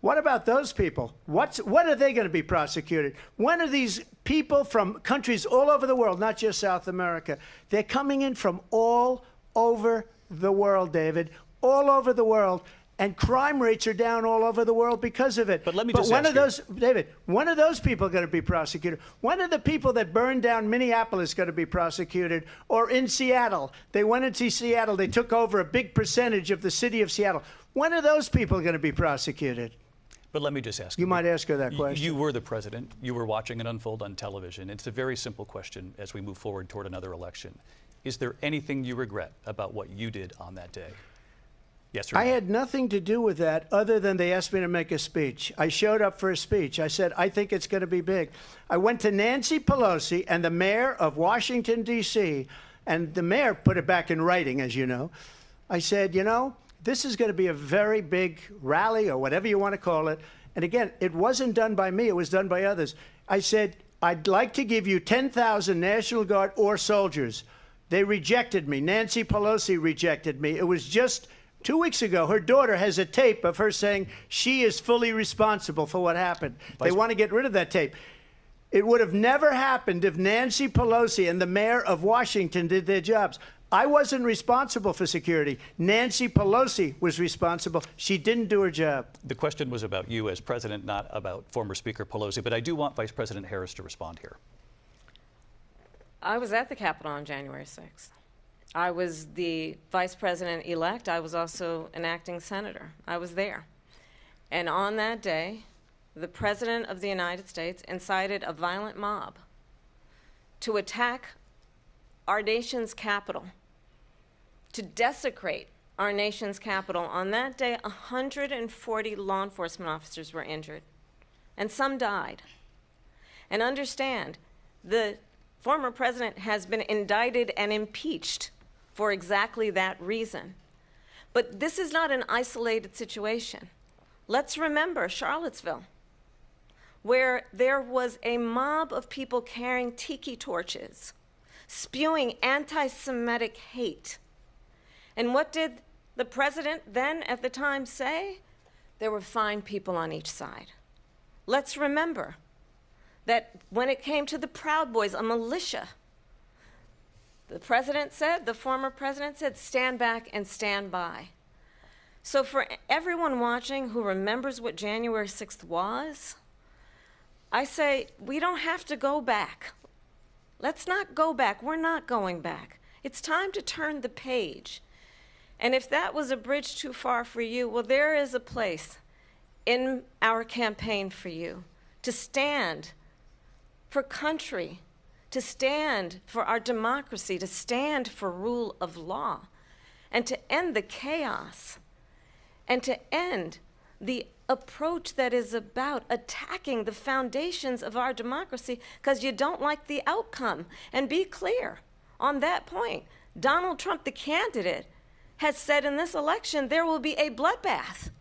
What about those people? When are they going to be prosecuted? When are these people from countries all over the world, not just South America? They're coming in from all over the world, David, all over the world. And crime rates are down all over the world because of it. But let me just ask you, David, when are those people going to be prosecuted? When are the people that burned down Minneapolis going to be prosecuted? Or in Seattle? They went into Seattle. They took over a big percentage of the city of Seattle. When are those people going to be prosecuted? But let me just ask you. You might ask her that question. You were the president. You were watching it unfold on television. It's a very simple question as we move forward toward another election. Is there anything you regret about what you did on that day? Yes or I no? had nothing to do with that other than they asked me to make a speech. I showed up for a speech. I said, I think it's going to be big. I went to Nancy Pelosi and the mayor of Washington, D.C., and the mayor put it back in writing, as you know. I said, you know, this is going to be a very big rally or whatever you want to call it. And again, it wasn't done by me. It was done by others. I said, I'd like to give you 10,000 National Guard or soldiers. They rejected me. Nancy Pelosi rejected me. It was just 2 weeks ago. Her daughter has a tape of her saying she is fully responsible for what happened. They want to get rid of that tape. It would have never happened if Nancy Pelosi and the mayor of Washington did their jobs. I wasn't responsible for security. Nancy Pelosi was responsible. She didn't do her job. The question was about you as president, not about former Speaker Pelosi, but I do want Vice President Harris to respond here. I was at the Capitol on January 6th. I was the vice president-elect. I was also an acting senator. I was there. And on that day, the President of the United States incited a violent mob to attack our nation's capital, to desecrate our nation's capital. On that day, 140 law enforcement officers were injured, and some died. And understand, the former president has been indicted and impeached for exactly that reason. But this is not an isolated situation. Let's remember Charlottesville, where there was a mob of people carrying tiki torches, spewing anti-Semitic hate. And what did the president then at the time say? There were fine people on each side. Let's remember that when it came to the Proud Boys, a militia, the president said, the former president said, stand back and stand by. So for everyone watching who remembers what January 6th was, I say we don't have to go back. Let's not go back. We're not going back. It's time to turn the page. And if that was a bridge too far for you, well, there is a place in our campaign for you to stand for country, to stand for our democracy, to stand for rule of law, and to end the chaos, and to end the approach that is about attacking the foundations of our democracy because you don't like the outcome. And be clear on that point. Donald Trump, the candidate, has said in this election there will be a bloodbath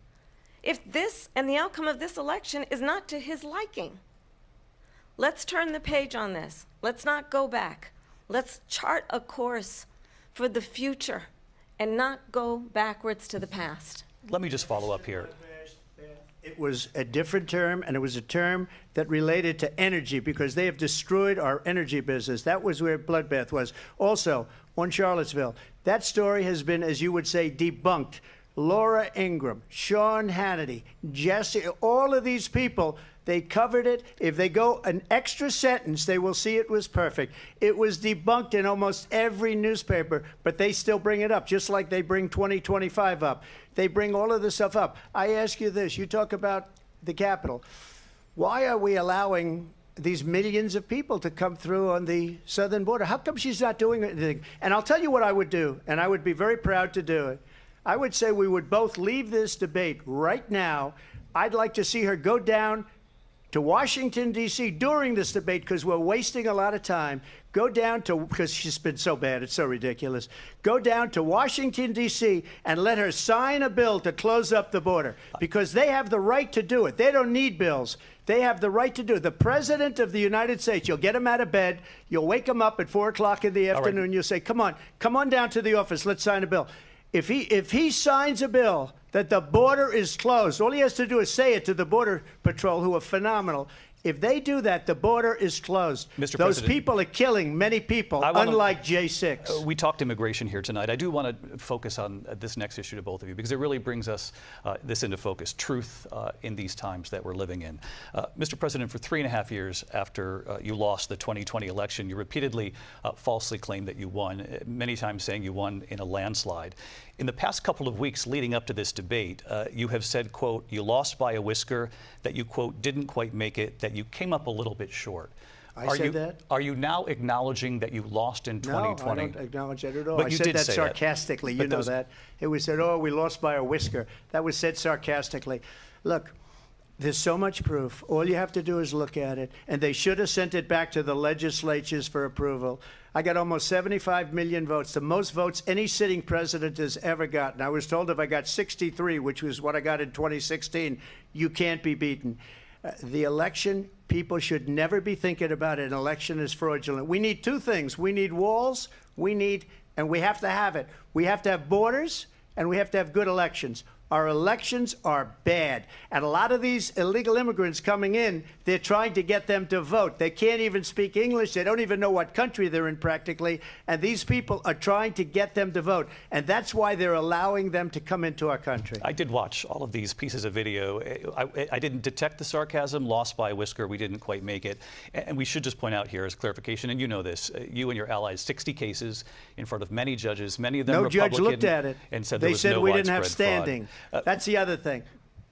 if this and the outcome of this election is not to his liking. Let's turn the page on this. Let's not go back. Let's chart a course for the future and not go backwards to the past. Let me just follow up here. It was a different term, and it was a term that related to energy because they have destroyed our energy business. That was where bloodbath was. Also, on Charlottesville, that story has been, as you would say, debunked. Laura Ingraham, Sean Hannity, Jesse, all of these people, they covered it. If they go an extra sentence, they will see it was perfect. It was debunked in almost every newspaper, but they still bring it up, just like they bring 2025 up. They bring all of this stuff up. I ask you this. You talk about the Capitol. Why are we allowing these millions of people to come through on the southern border? How come she's not doing anything? And I'll tell you what I would do, and I would be very proud to do it. I would say we would both leave this debate right now. I'd like to see her go down to Washington, D.C. during this debate because we're wasting a lot of time. Go down to, because she's been so bad, it's so ridiculous. Go down to Washington, D.C. and let her sign a bill to close up the border because they have the right to do it. They don't need bills. They have the right to do it. The President of the United States, you'll get him out of bed. You'll wake him up at 4 o'clock in the afternoon. You'll say, come on down to the office. Let's sign a bill. If he signs a bill that the border is closed, all he has to do is say it to the Border Patrol, who are phenomenal. If they do that, the border is closed. Mr. Those President, people are killing many people, unlike J6. We talked immigration here tonight. I do want to focus on this next issue to both of you because it really brings us this into focus, truth in these times that we're living in. Mr. President, for 3.5 years after you lost the 2020 election, you repeatedly falsely claimed that you won, many times saying you won in a landslide. In the past couple of weeks leading up to this debate, you have said, quote, you lost by a whisker, that you, quote, didn't quite make it, that you came up a little bit short. I said that? Are you now acknowledging that you lost in 2020? No, I don't acknowledge that at all. But I you said did that say sarcastically. That. You know that. It was said, oh, we lost by a whisker. That was said sarcastically. Look, there's so much proof. All you have to do is look at it. And they should have sent it back to the legislatures for approval. I got almost 75 million votes, the most votes any sitting president has ever gotten. I was told if I got 63, which was what I got in 2016, you can't be beaten. The election, people should never be thinking about an election as fraudulent. We need two things. We need walls, and we have to have it. We have to have borders, and we have to have good elections. Our elections are bad. And a lot of these illegal immigrants coming in, they're trying to get them to vote. They can't even speak English. They don't even know what country they're in practically. And these people are trying to get them to vote. And that's why they're allowing them to come into our country. I did watch all of these pieces of video. I didn't detect the sarcasm. Lost by a whisker. We didn't quite make it. And we should just point out here as clarification, and you know this, you and your allies, 60 cases in front of many judges, many of them Republican. No judge looked at it. And said they there was said no we didn't have widespread fraud. standing. That's the other thing.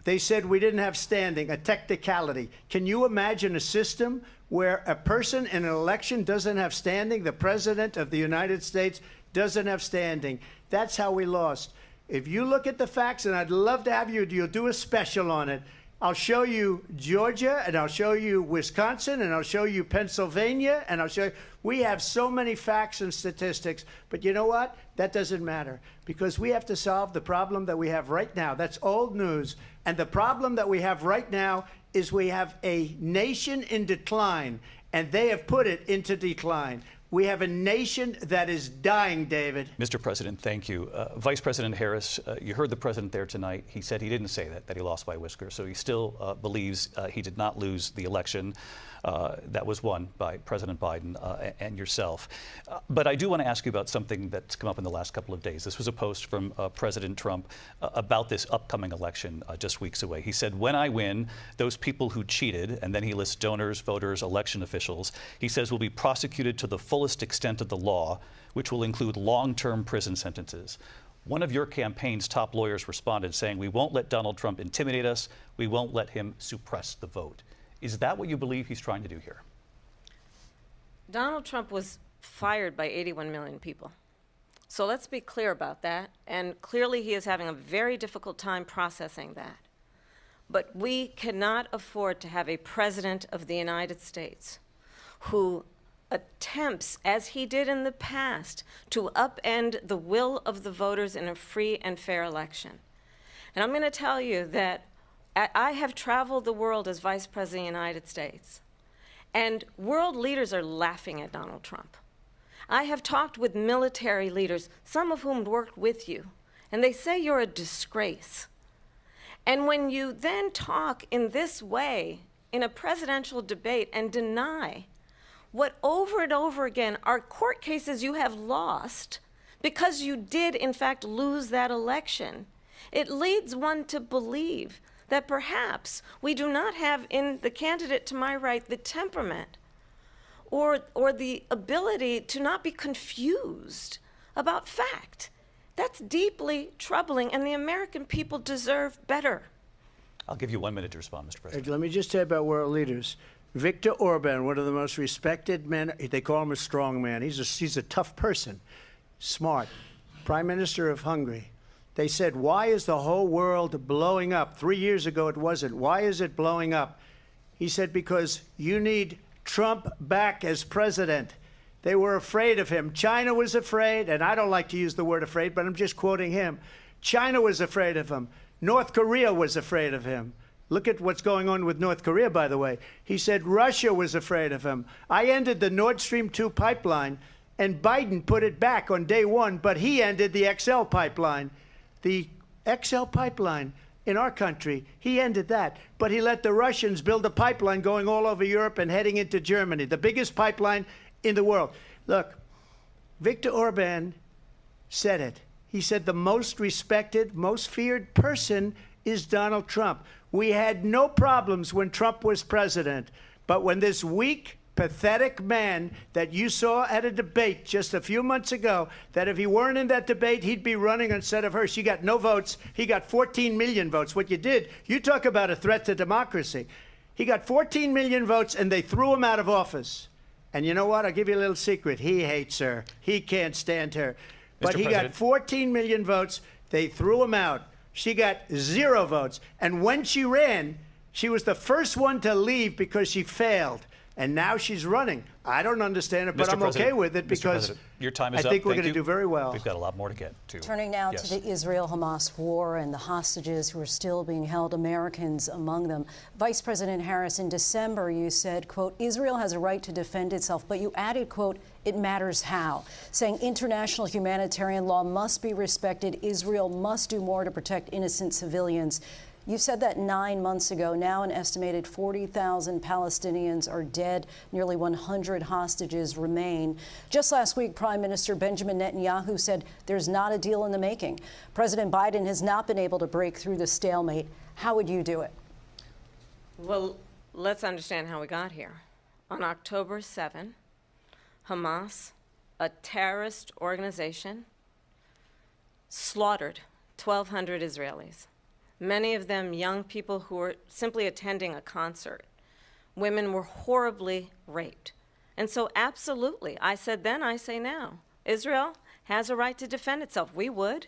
They said we didn't have standing, a technicality. Can you imagine a system where a person in an election doesn't have standing? The president of the United States doesn't have standing. That's how we lost. If you look at the facts, and I'd love to have you'll do a special on it. I'll show you Georgia, and I'll show you Wisconsin, and I'll show you Pennsylvania, and I'll show you. We have so many facts and statistics, but you know what? That doesn't matter, because we have to solve the problem that we have right now. That's old news. And the problem that we have right now is we have a nation in decline, and they have put it into decline. We have a nation that is dying, David. Mr. President, thank you. Vice President Harris, you heard the president there tonight. He said he didn't say that he lost by a whisker. So he still believes he did not lose the election that was won by President Biden and yourself. But I do want to ask you about something that's come up in the last couple of days. This was a post from President Trump about this upcoming election just weeks away. He said, when I win, those people who cheated, and then he lists donors, voters, election officials, he says will be prosecuted to the fullest extent of the law, which will include long-term prison sentences. One of your campaign's top lawyers responded saying, we won't let Donald Trump intimidate us. We won't let him suppress the vote. Is that what you believe he's trying to do here? Donald Trump was fired by 81 million people. So let's be clear about that. And clearly he is having a very difficult time processing that. But we cannot afford to have a president of the United States who attempts, as he did in the past, to upend the will of the voters in a free and fair election. And I'm going to tell you that I have traveled the world as Vice President of the United States, and world leaders are laughing at Donald Trump. I have talked with military leaders, some of whom worked with you, and they say you're a disgrace. And when you then talk in this way in a presidential debate and deny what over and over again are court cases you have lost because you did in fact lose that election, it leads one to believe that perhaps we do not have in the candidate to my right the temperament or the ability to not be confused about fact. That's deeply troubling, and the American people deserve better. I'll give you 1 minute to respond, Mr. President. Let me just say about world leaders. Viktor Orban, one of the most respected men, they call him a strong man. He's a tough person, smart. Prime Minister of Hungary. They said, why is the whole world blowing up? 3 years ago it wasn't. Why is it blowing up? He said, because you need Trump back as president. They were afraid of him. China was afraid, and I don't like to use the word afraid, but I'm just quoting him. China was afraid of him. North Korea was afraid of him. Look at what's going on with North Korea, by the way. He said Russia was afraid of him. I ended the Nord Stream 2 pipeline, and Biden put it back on day one, but he ended the XL pipeline. The XL pipeline in our country, he ended that. But he let the Russians build a pipeline going all over Europe and heading into Germany, the biggest pipeline in the world. Look, Viktor Orban said it. He said the most respected, most feared person is Donald Trump. We had no problems when Trump was president. But when this weak, pathetic man that you saw at a debate just a few months ago, that if he weren't in that debate, he'd be running instead of her. She got no votes. He got 14 million votes. What you did, you talk about a threat to democracy. He got 14 million votes, and they threw him out of office. And you know what? I'll give you a little secret. He hates her. He can't stand her. But he President. got 14 million votes. They threw him out. She got 0 votes. And when she ran, she was the first one to leave because she failed. And now she's running. I don't understand it, but I'm okay with it because your time is I think up. we're going to do very well. We've got a lot more to get to. Turning now to the Israel-Hamas war and the hostages who are still being held, Americans among them. Vice President Harris, in December, you said, quote, Israel has a right to defend itself, but you added, quote, it matters how, saying international humanitarian law must be respected. Israel must do more to protect innocent civilians. You said that 9 months ago. Now an estimated 40,000 Palestinians are dead. Nearly 100 hostages remain. Just last week, Prime Minister Benjamin Netanyahu said there's not a deal in the making. President Biden has not been able to break through the stalemate. How would you do it? Well, let's understand how we got here. On October 7, Hamas, a terrorist organization, slaughtered 1,200 Israelis. Many of them young people who were simply attending a concert. Women were horribly raped. And so absolutely, I said then, I say now, Israel has a right to defend itself. We would.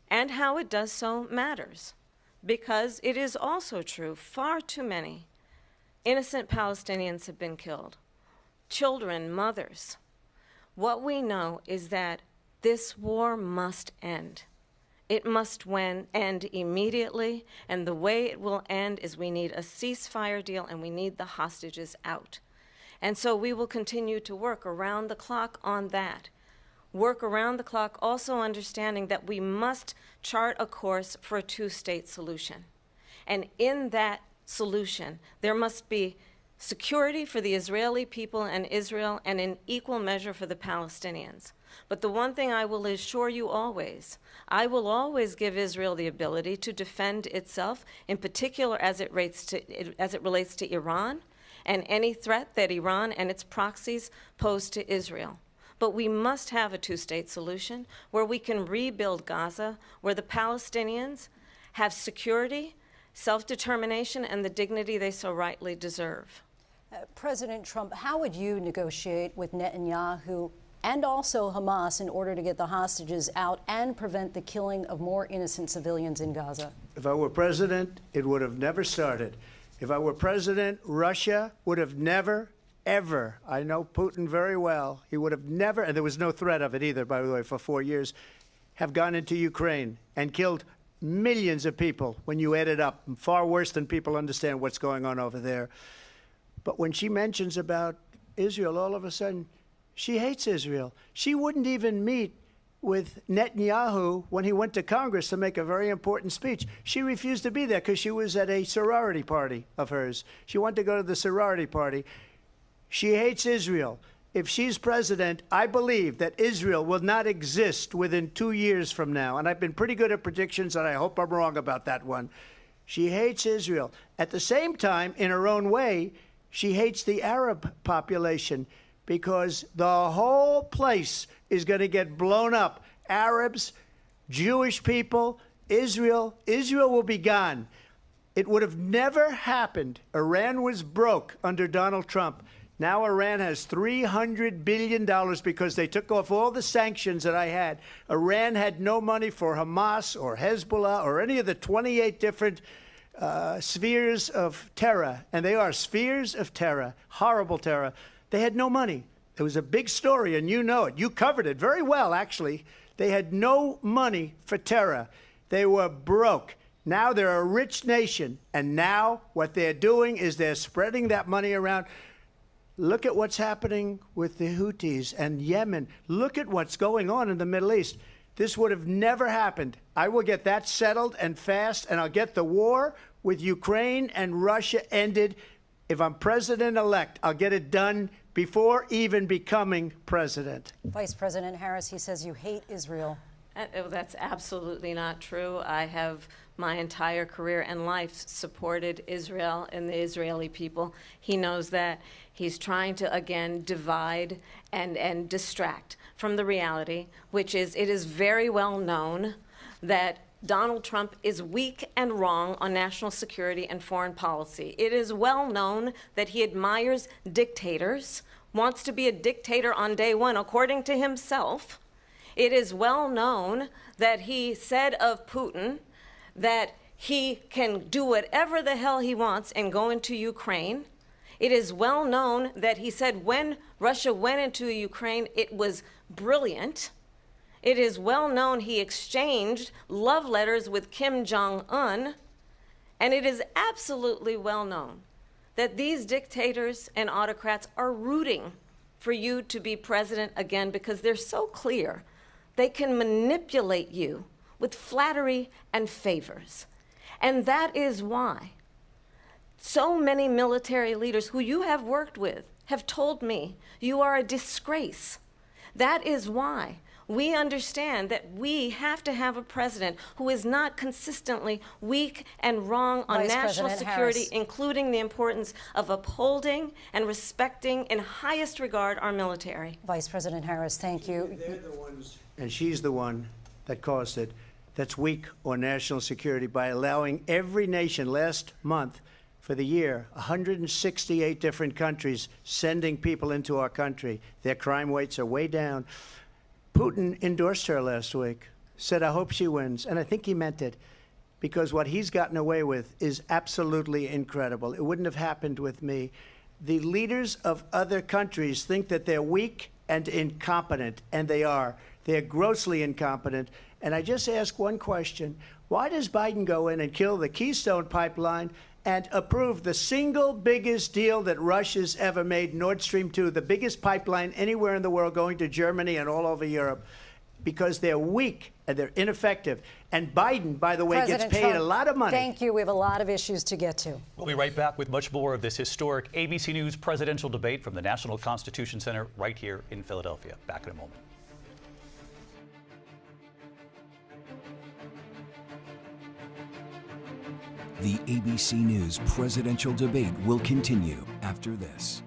And how it does so matters. Because it is also true, far too many innocent Palestinians have been killed. Children, mothers. What we know is that this war must end. It must end immediately, and the way it will end is we need a ceasefire deal and we need the hostages out. And so we will continue to work around the clock on that. Work around the clock, also understanding that we must chart a course for a two-state solution. And in that solution, there must be security for the Israeli people and Israel, and in equal measure for the Palestinians. But the one thing I will assure you always, I will always give Israel the ability to defend itself, in particular as it relates to Iran and any threat that Iran and its proxies pose to Israel. But we must have a two-state solution where we can rebuild Gaza, where the Palestinians have security, self-determination, and the dignity they so rightly deserve. President Trump, how would you negotiate with Netanyahu and also Hamas in order to get the hostages out and prevent the killing of more innocent civilians in Gaza? If I were president, it would have never started. If I were president, Russia would have never, ever, I know Putin very well, he would have never, and there was no threat of it either, by the way, for 4 years, have gone into Ukraine and killed millions of people when you add it up, far worse than people understand what's going on over there. But when she mentions about Israel, all of a sudden, she hates Israel. She wouldn't even meet with Netanyahu when he went to Congress to make a very important speech. She refused to be there because she was at a sorority party of hers. She wanted to go to the sorority party. She hates Israel. If she's president, I believe that Israel will not exist within 2 years from now. And I've been pretty good at predictions, and I hope I'm wrong about that one. She hates Israel. At the same time, in her own way, she hates the Arab population because the whole place is going to get blown up. Arabs, Jewish people, Israel will be gone. It would have never happened. Iran was broke under Donald Trump. Now Iran has $300 billion because they took off all the sanctions that I had. Iran had no money for Hamas or Hezbollah or any of the 28 different spheres of terror, and they are spheres of terror, horrible terror. They had no money. It was a big story, and you know it. You covered it very well, actually. They had no money for terror. They were broke. Now they're a rich nation, and now what they're doing is they're spreading that money around. Look at what's happening with the Houthis and Yemen. Look at what's going on in the Middle East. This would have never happened. I will get that settled and fast, and I'll get the war with Ukraine and Russia ended. If I'm president-elect, I'll get it done before even becoming president. Vice President Harris, he says you hate Israel. That's absolutely not true. I have my entire career and life supported Israel and the Israeli people. He knows that. He's trying to, again, divide and distract from the reality, which is it is very well known that Donald Trump is weak and wrong on national security and foreign policy. It is well known that he admires dictators wants to be a dictator on day one, according to himself. It is well known that he said of Putin that he can do whatever the hell he wants and go into Ukraine. It is well known that he said when Russia went into Ukraine, it was brilliant. It is well known he exchanged love letters with Kim Jong-un. And it is absolutely well known that these dictators and autocrats are rooting for you to be president again because they're so clear they can manipulate you with flattery and favors. And that is why so many military leaders who you have worked with have told me you are a disgrace. That is why we understand that we have to have a president who is not consistently weak and wrong on Vice national President security, Harris. including the importance of upholding and respecting in highest regard our military. Vice President Harris, thank you. They're the ones, and she's the one that caused it, that's weak on national security by allowing every nation last month for the year, 168 different countries sending people into our country. Their crime rates are way down. Putin endorsed her last week, said, I hope she wins. And I think he meant it, because what he's gotten away with is absolutely incredible. It wouldn't have happened with me. The leaders of other countries think that they're weak and incompetent, and they are. They're grossly incompetent. And I just ask one question. Why does Biden go in and kill the Keystone Pipeline and approve the single biggest deal that Russia's ever made, Nord Stream 2, the biggest pipeline anywhere in the world going to Germany and all over Europe? Because they're weak and they're ineffective. And Biden, by the way, President gets paid Trump, a lot of money. Thank you. We have a lot of issues to get to. We'll be right back with much more of this historic ABC News presidential debate from the National Constitution Center right here in Philadelphia. Back in a moment. The ABC News presidential debate will continue after this.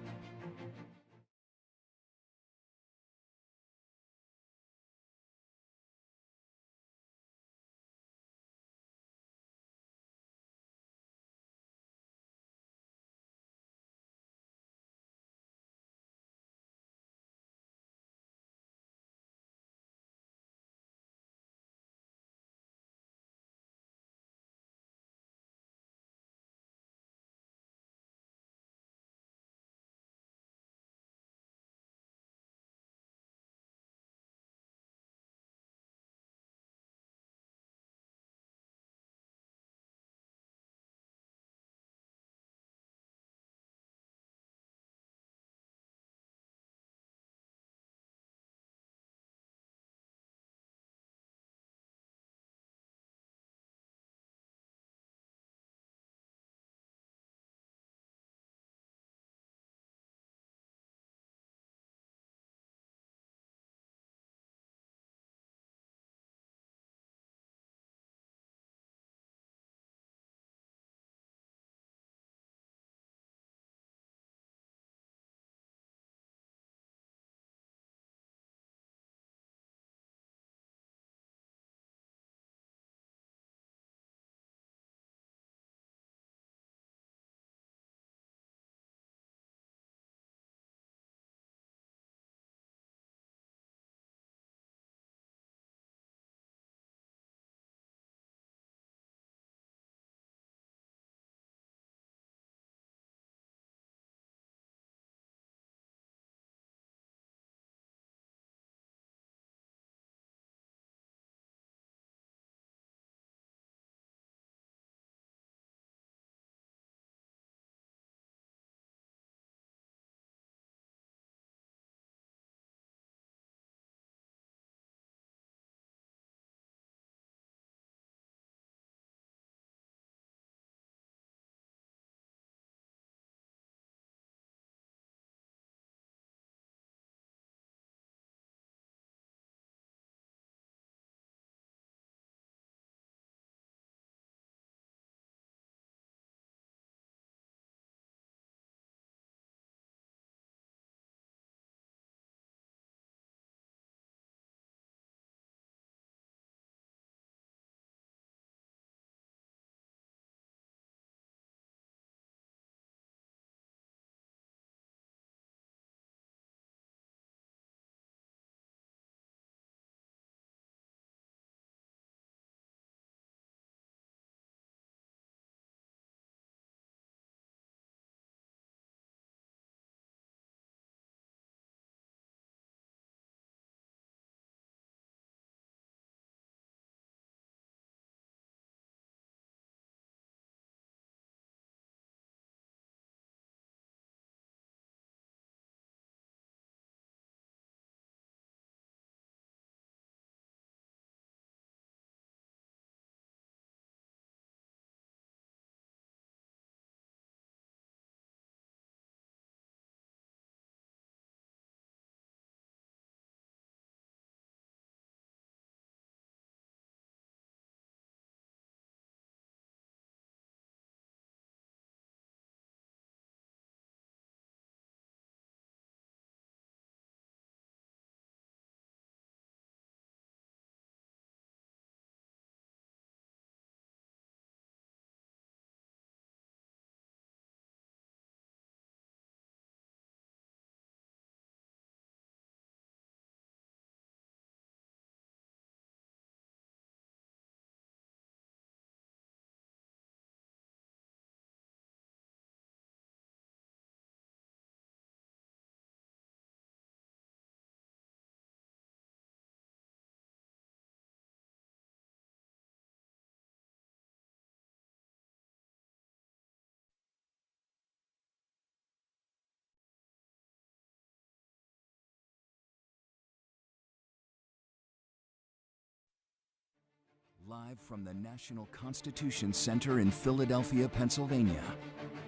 Live from the National Constitution Center in Philadelphia, Pennsylvania.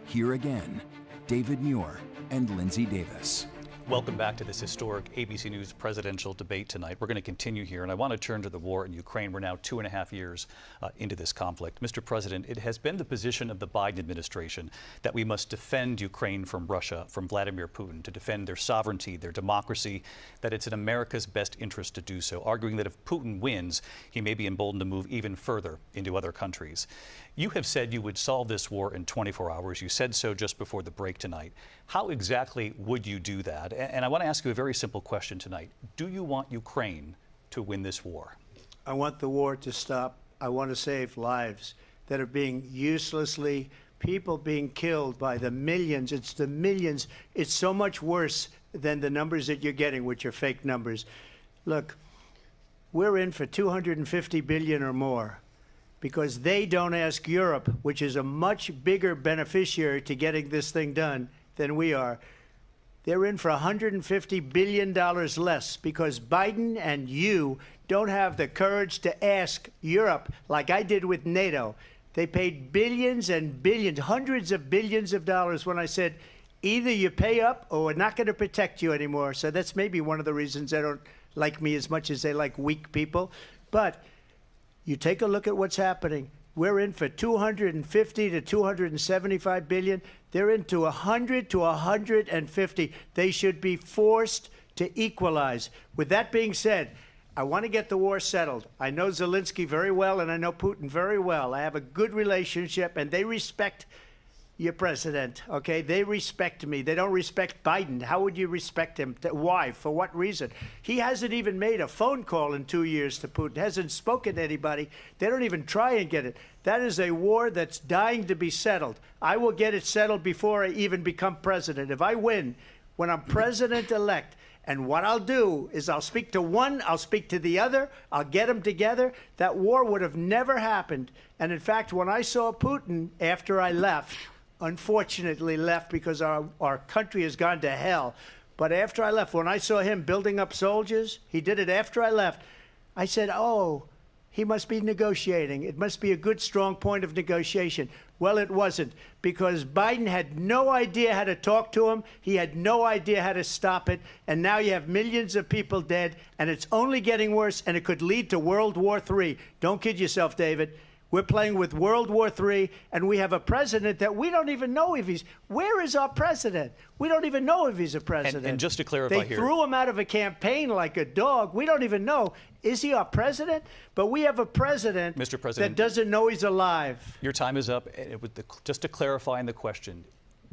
Here again, David Muir and Lindsay Davis. Welcome back to this historic ABC News presidential debate tonight. We're going to continue here, and I want to turn to the war in Ukraine. We're now 2.5 years into this conflict. Mr. President, it has been the position of the Biden administration that we must defend Ukraine from Russia, from Vladimir Putin, to defend their sovereignty, their democracy, that it's in America's best interest to do so, arguing that if Putin wins, he may be emboldened to move even further into other countries. You have said you would solve this war in 24 hours. You said so just before the break tonight. How exactly would you do that? And I want to ask you a very simple question tonight. Do you want Ukraine to win this war? I want the war to stop. I want to save lives that are being uselessly, people being killed by the millions. It's the millions. It's so much worse than the numbers that you're getting, which are fake numbers. Look, we're in for 250 billion or more, because they don't ask Europe, which is a much bigger beneficiary to getting this thing done than we are. They're in for $150 billion less because Biden and you don't have the courage to ask Europe like I did with NATO. They paid billions and billions, hundreds of billions of dollars when I said, either you pay up or we're not going to protect you anymore. So that's maybe one of the reasons they don't like me as much as they like weak people. But you take a look at what's happening. We're in for 250 to 275 billion. They're into 100 to 150. They should be forced to equalize. With that being said, I want to get the war settled. I know Zelensky very well, and I know Putin very well. I have a good relationship, and they respect your president, okay? They respect me. They don't respect Biden. How would you respect him? Why? For what reason? He hasn't even made a phone call in 2 years to Putin, hasn't spoken to anybody. They don't even try and get it. That is a war that's dying to be settled. I will get it settled before I even become president. If I win, when I'm president-elect, and what I'll do is I'll speak to one, I'll speak to the other, I'll get them together. That war would have never happened. And in fact, when I saw Putin after I left, unfortunately left because our country has gone to hell. But after I left, when I saw him building up soldiers, he did it after I left, I said, oh, he must be negotiating. It must be a good, strong point of negotiation. Well, it wasn't, because Biden had no idea how to talk to him. He had no idea how to stop it. And now you have millions of people dead, and it's only getting worse, and it could lead to World War III. Don't kid yourself, David. We're playing with World War III, and we have a president that we don't even know if he's... Where is our president? We don't even know if he's a president. And just to clarify they here... threw him out of a campaign like a dog. We don't even know. Is he our president? But we have a president, Mr. President, that doesn't know he's alive. Your time is up. Just to clarify in the question,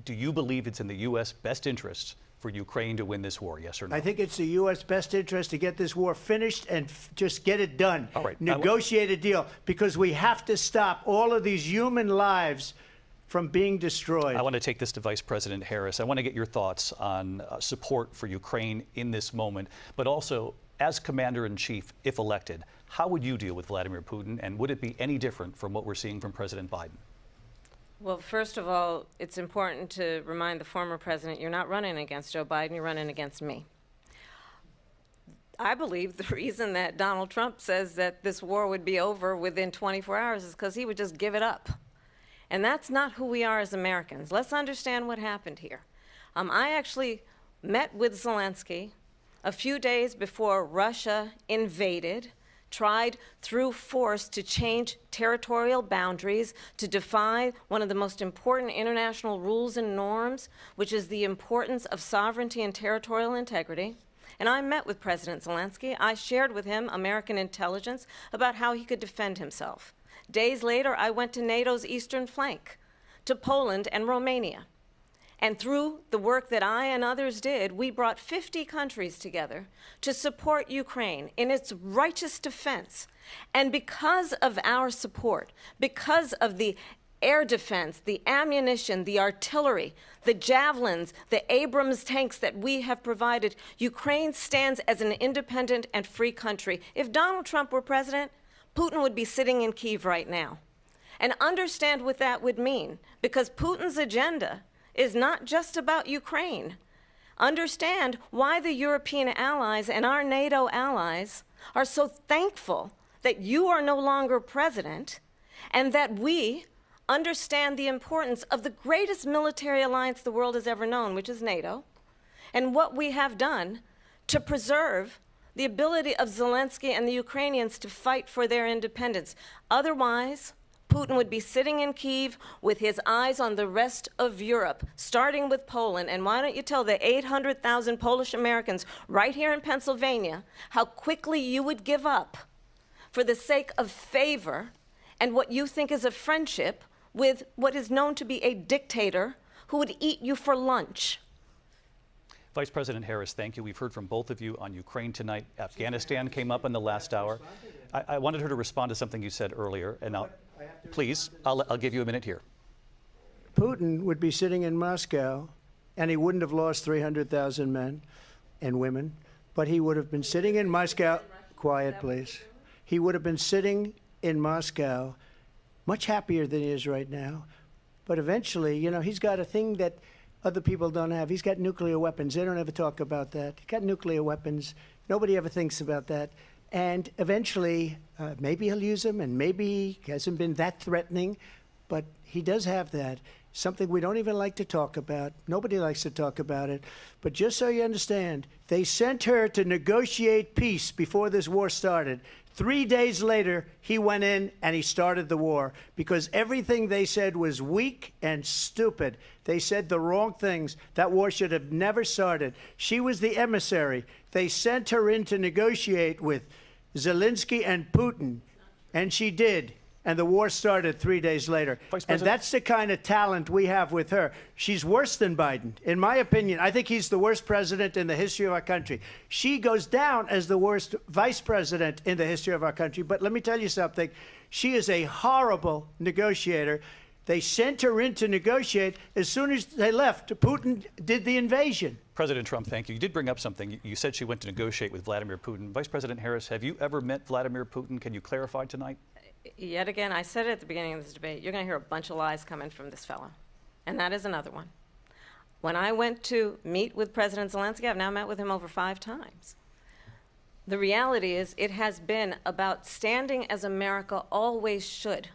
do you believe it's in the U.S. best interest for Ukraine to win this war, yes or no? I think it's the U.S. best interest to get this war finished and just get it done. All right. Negotiate a deal, because we have to stop all of these human lives from being destroyed. I want to take this to Vice President Harris. I want to get your thoughts on support for Ukraine in this moment, but also, as Commander-in-Chief, if elected, how would you deal with Vladimir Putin, and would it be any different from what we're seeing from President Biden? Well, first of all, it's important to remind the former president you're not running against Joe Biden, you're running against me. I believe the reason that Donald Trump says that this war would be over within 24 hours is because he would just give it up. And that's not who we are as Americans. Let's understand what happened here. I actually met with Zelensky a few days before Russia invaded, tried through force to change territorial boundaries, to defy one of the most important international rules and norms, which is the importance of sovereignty and territorial integrity. And I met with President Zelensky. I shared with him American intelligence about how he could defend himself. Days later, I went to NATO's eastern flank, to Poland and Romania. And through the work that I and others did, we brought 50 countries together to support Ukraine in its righteous defense. And because of our support, because of the air defense, the ammunition, the artillery, the javelins, the Abrams tanks that we have provided, Ukraine stands as an independent and free country. If Donald Trump were president, Putin would be sitting in Kyiv right now. And understand what that would mean, because Putin's agenda is not just about Ukraine. Understand why the European allies and our NATO allies are so thankful that you are no longer president and that we understand the importance of the greatest military alliance the world has ever known, which is NATO, and what we have done to preserve the ability of Zelensky and the Ukrainians to fight for their independence. Otherwise, Putin would be sitting in Kyiv with his eyes on the rest of Europe, starting with Poland. And why don't you tell the 800,000 Polish Americans right here in Pennsylvania how quickly you would give up for the sake of favor and what you think is a friendship with what is known to be a dictator who would eat you for lunch. Vice President Harris, thank you. We've heard from both of you on Ukraine tonight. Afghanistan came up in the last hour. I wanted her to respond to something you said earlier, and please, I'll give you a minute here. Putin would be sitting in Moscow, and he wouldn't have lost 300,000 men and women, but he would have been sitting in Moscow. Quiet, please. He would have been sitting in Moscow, much happier than he is right now. But eventually, you know, he's got a thing that other people don't have. He's got nuclear weapons. They don't ever talk about that. He's got nuclear weapons. Nobody ever thinks about that. And eventually, maybe he'll use them, and maybe he hasn't been that threatening, but he does have that. Something we don't even like to talk about. Nobody likes to talk about it. But just so you understand, they sent her to negotiate peace before this war started. 3 days later, he went in and he started the war because everything they said was weak and stupid. They said the wrong things. That war should have never started. She was the emissary. They sent her in to negotiate with Zelensky and Putin, and she did. And the war started 3 days later. And that's the kind of talent we have with her. She's worse than Biden. In my opinion, I think he's the worst president in the history of our country. She goes down as the worst vice president in the history of our country. But let me tell you something. She is a horrible negotiator. They sent her in to negotiate. As soon as they left, Putin did the invasion. President Trump, thank you. You did bring up something. You said she went to negotiate with Vladimir Putin. Vice President Harris, have you ever met Vladimir Putin? Can you clarify tonight? Yet again, I said it at the beginning of this debate, you're going to hear a bunch of lies coming from this fellow. And that is another one. When I went to meet with President Zelensky, I've now met with him over 5 times. The reality is it has been about standing as America always should,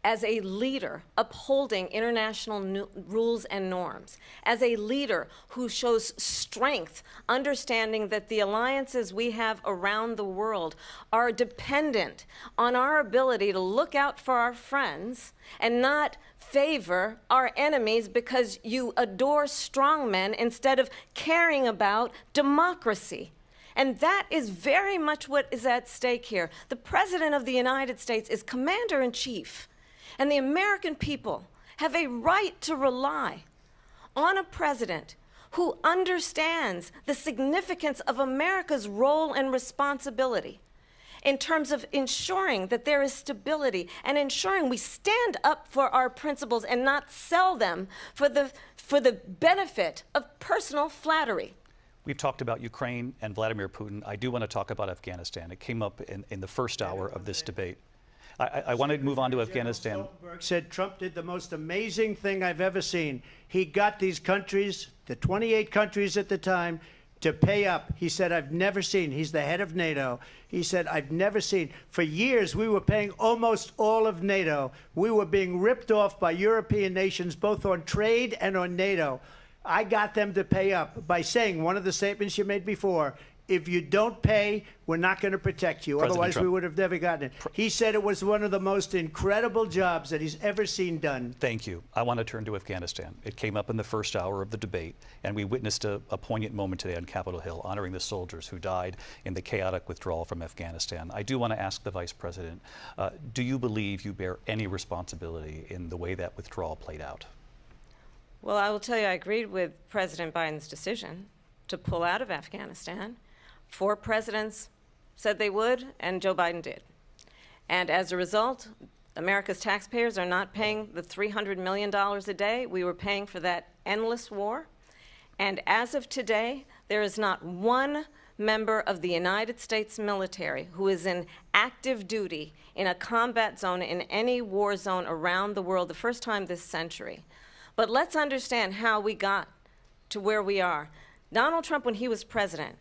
as a leader upholding international rules and norms, as a leader who shows strength, understanding that the alliances we have around the world are dependent on our ability to look out for our friends and not favor our enemies because you adore strong men instead of caring about democracy. And that is very much what is at stake here. The President of the United States is commander-in-chief. And the American people have a right to rely on a president who understands the significance of America's role and responsibility in terms of ensuring that there is stability and ensuring we stand up for our principles and not sell them for the benefit of personal flattery. We've talked about Ukraine and Vladimir Putin. I do want to talk about Afghanistan. It came up in the first hour of this debate. I want to move on to Afghanistan. Stoltenberg said Trump did the most amazing thing I've ever seen. He got these countries, the 28 countries at the time, to pay up. He said, I've never seen, he's the head of NATO. He said, I've never seen. For years, we were paying almost all of NATO. We were being ripped off by European nations, both on trade and on NATO. I got them to pay up by saying one of the statements you made before, if you don't pay, we're not going to protect you. Otherwise, we would have never gotten it. He said it was one of the most incredible jobs that he's ever seen done. Thank you. I want to turn to Afghanistan. It came up in the first hour of the debate, and we witnessed a poignant moment today on Capitol Hill, honoring the soldiers who died in the chaotic withdrawal from Afghanistan. I do want to ask the Vice President, do you believe you bear any responsibility in the way that withdrawal played out? Well, I will tell you, I agreed with President Biden's decision to pull out of Afghanistan. 4 presidents said they would, and Joe Biden did. And as a result, America's taxpayers are not paying the $300 million a day we were paying for that endless war. And as of today, there is not one member of the United States military who is in active duty in a combat zone in any war zone around the world, the first time this century. But let's understand how we got to where we are. Donald Trump, when he was president,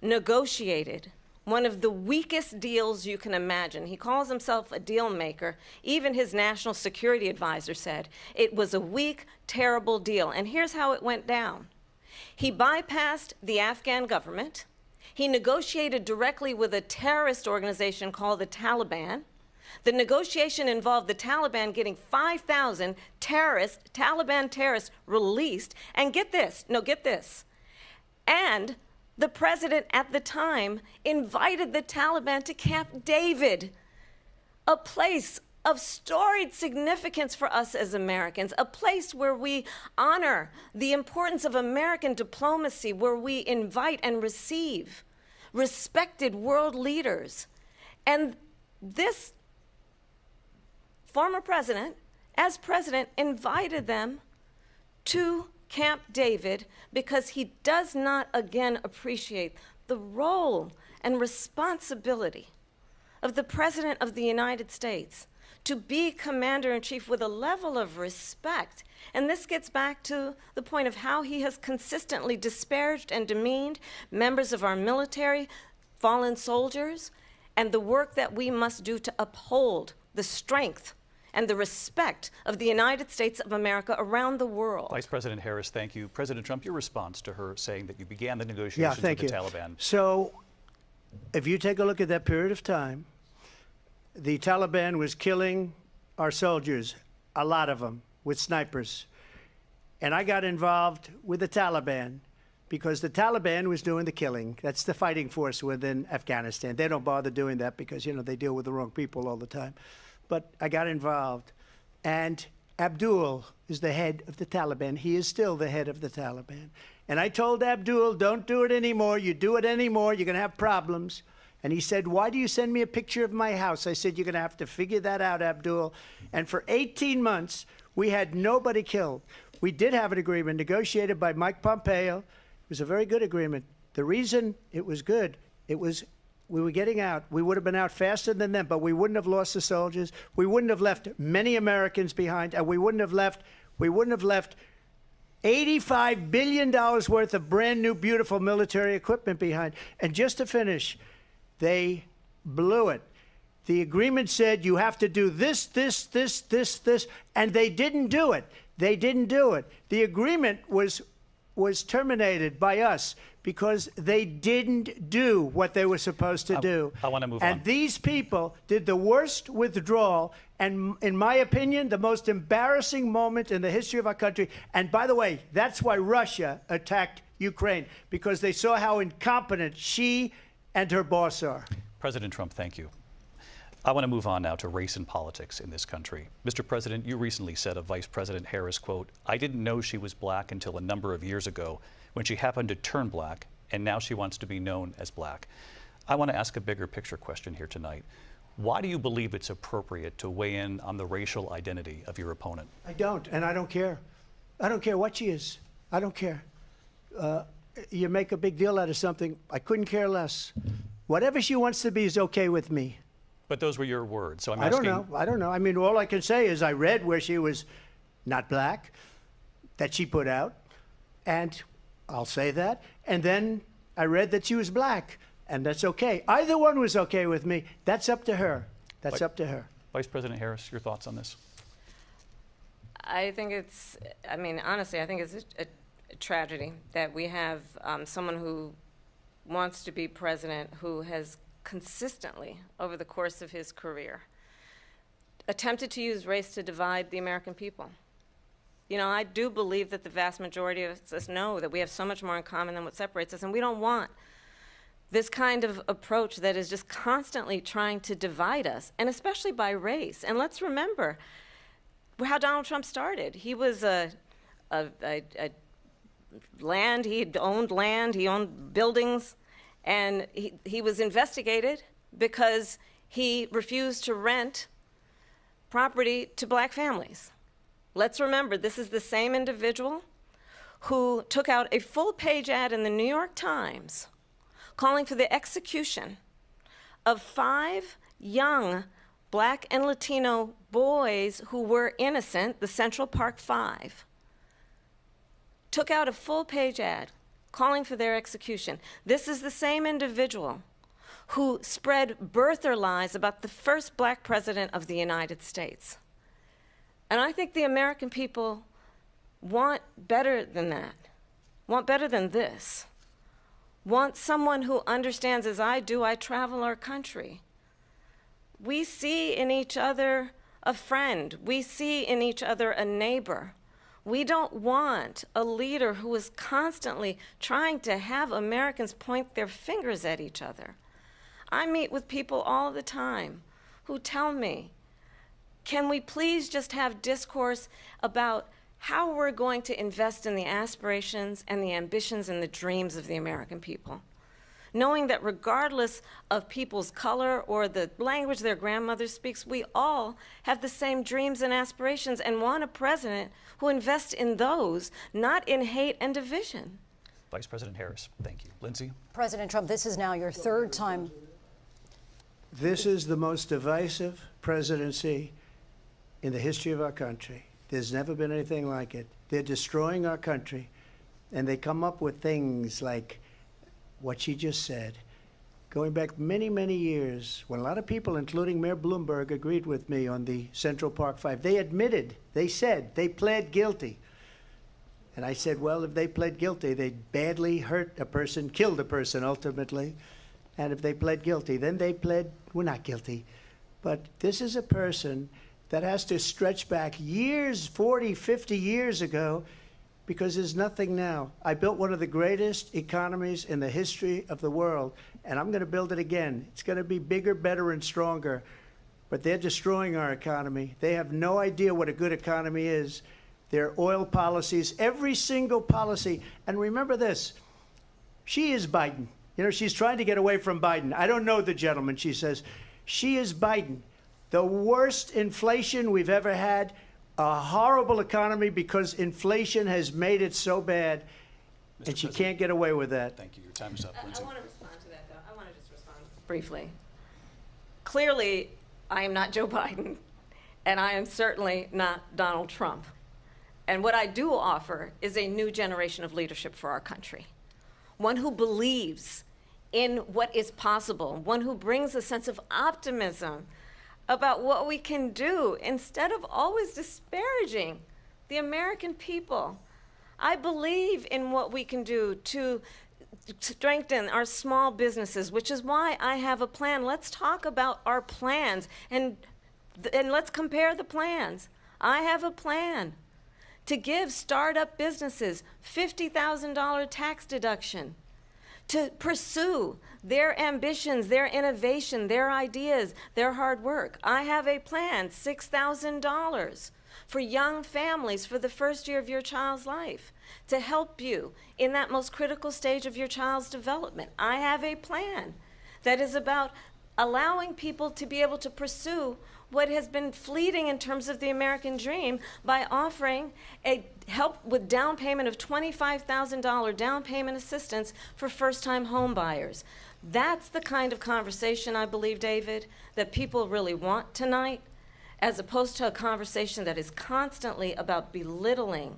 negotiated one of the weakest deals you can imagine. He calls himself a deal maker. Even his national security advisor said it was a weak, terrible deal. And here's how it went down. He bypassed the Afghan government. He negotiated directly with a terrorist organization called the Taliban. The negotiation involved the Taliban getting 5,000 Taliban terrorists released. And get this, and the president at the time invited the Taliban to Camp David, a place of storied significance for us as Americans, a place where we honor the importance of American diplomacy, where we invite and receive respected world leaders. And this former president, as president, invited them to Camp David because he does not again appreciate the role and responsibility of the President of the United States to be commander-in-chief with a level of respect. And this gets back to the point of how he has consistently disparaged and demeaned members of our military, fallen soldiers, and the work that we must do to uphold the strength and the respect of the United States of America around the world. Vice President Harris, thank you. President Trump, your response to her saying that you began the negotiations with the Taliban. So if you take a look at that period of time, the Taliban was killing our soldiers, a lot of them, with snipers. And I got involved with the Taliban because the Taliban was doing the killing. That's the fighting force within Afghanistan. They don't bother doing that because, you know, they deal with the wrong people all the time. But I got involved. And Abdul is the head of the Taliban. He is still the head of the Taliban. And I told Abdul, don't do it anymore. You do it anymore, you're going to have problems. And he said, why do you send me a picture of my house? I said, you're going to have to figure that out, Abdul. And for 18 months, we had nobody killed. We did have an agreement negotiated by Mike Pompeo. It was a very good agreement. The reason it was good, it was we were getting out. We would have been out faster than them, but we wouldn't have lost the soldiers. We wouldn't have left many Americans behind, and we wouldn't have left $85 billion worth of brand new, beautiful military equipment behind. And just to finish, they blew it. The agreement said you have to do this, and they didn't do it. They didn't do it. The agreement was terminated by us because they didn't do what they were supposed to do. I want to move on. And these people did the worst withdrawal and, in my opinion, the most embarrassing moment in the history of our country. And by the way, that's why Russia attacked Ukraine, because they saw how incompetent she and her boss are. President Trump, thank you. I want to move on now to race and politics in this country. Mr. President, you recently said of Vice President Harris, quote, I didn't know she was black until a number of years ago when she happened to turn black, and now she wants to be known as black. I want to ask a bigger picture question here tonight. Why do you believe it's appropriate to weigh in on the racial identity of your opponent? I don't, and I don't care. I don't care what she is. I don't care. You make a big deal out of something, I couldn't care less. Whatever she wants to be is okay with me. But those were your words, so I'm asking. I don't know. I mean, all I can say is I read where she was not black, that she put out, and I'll say that. And then I read that she was black, and that's okay. Either one was okay with me. That's up to her. That's up to her. Vice President Harris, your thoughts on this? I think it's, I mean, honestly, I think it's a tragedy that we have someone who wants to be president who has consistently, over the course of his career, attempted to use race to divide the American people. You know, I do believe that the vast majority of us know that we have so much more in common than what separates us, and we don't want this kind of approach that is just constantly trying to divide us, and especially by race. And let's remember how Donald Trump started. He was land, he owned buildings, and he was investigated because he refused to rent property to black families. Let's remember, this is the same individual who took out a full-page ad in the New York Times calling for the execution of 5 young black and Latino boys who were innocent, the Central Park 5. Took out a full-page ad calling for their execution. This is the same individual who spread birther lies about the first black president of the United States. And I think the American people want better than that, want better than this, want someone who understands, as I do, I travel our country. We see in each other a friend. We see in each other a neighbor. We don't want a leader who is constantly trying to have Americans point their fingers at each other. I meet with people all the time who tell me, can we please just have discourse about how we're going to invest in the aspirations and the ambitions and the dreams of the American people? Knowing that regardless of people's color or the language their grandmother speaks, we all have the same dreams and aspirations and want a president who invests in those, not in hate and division. Vice President Harris, thank you. Lindsay? President Trump, this is now your third time. This is the most divisive presidency in the history of our country. There's never been anything like it. They're destroying our country, and they come up with things like what she just said. Going back many, many years, when a lot of people, including Mayor Bloomberg, agreed with me on the Central Park Five, they admitted, they said, they pled guilty. And I said, well, if they pled guilty, they badly hurt a person, killed a person ultimately. And if they pled guilty, then they pled, we're not guilty. But this is a person that has to stretch back years, 40, 50 years ago, because there's nothing now. I built one of the greatest economies in the history of the world, and I'm going to build it again. It's going to be bigger, better, and stronger. But they're destroying our economy. They have no idea what a good economy is. Their oil policies, every single policy. And remember this, she is Biden. You know, she's trying to get away from Biden. I don't know the gentleman, she says. She is Biden. The worst inflation we've ever had, a horrible economy because inflation has made it so bad, and she can't get away with that. Thank you. Your time is up. Lindsay? I want to respond to that, though. I want to just respond briefly. Clearly, I am not Joe Biden, and I am certainly not Donald Trump. And what I do offer is a new generation of leadership for our country, one who believes in what is possible, one who brings a sense of optimism about what we can do instead of always disparaging the American people. I believe in what we can do to strengthen our small businesses, which is why I have a plan. Let's talk about our plans and let's compare the plans. I have a plan to give startup businesses $50,000 tax deduction, to pursue their ambitions, their innovation, their ideas, their hard work. I have a plan, $6,000 for young families for the first year of your child's life, to help you in that most critical stage of your child's development. I have a plan that is about allowing people to be able to pursue what has been fleeting in terms of the American dream by offering a help with down payment of $25,000 down payment assistance for first-time home buyers. That's the kind of conversation, I believe, David, that people really want tonight, as opposed to a conversation that is constantly about belittling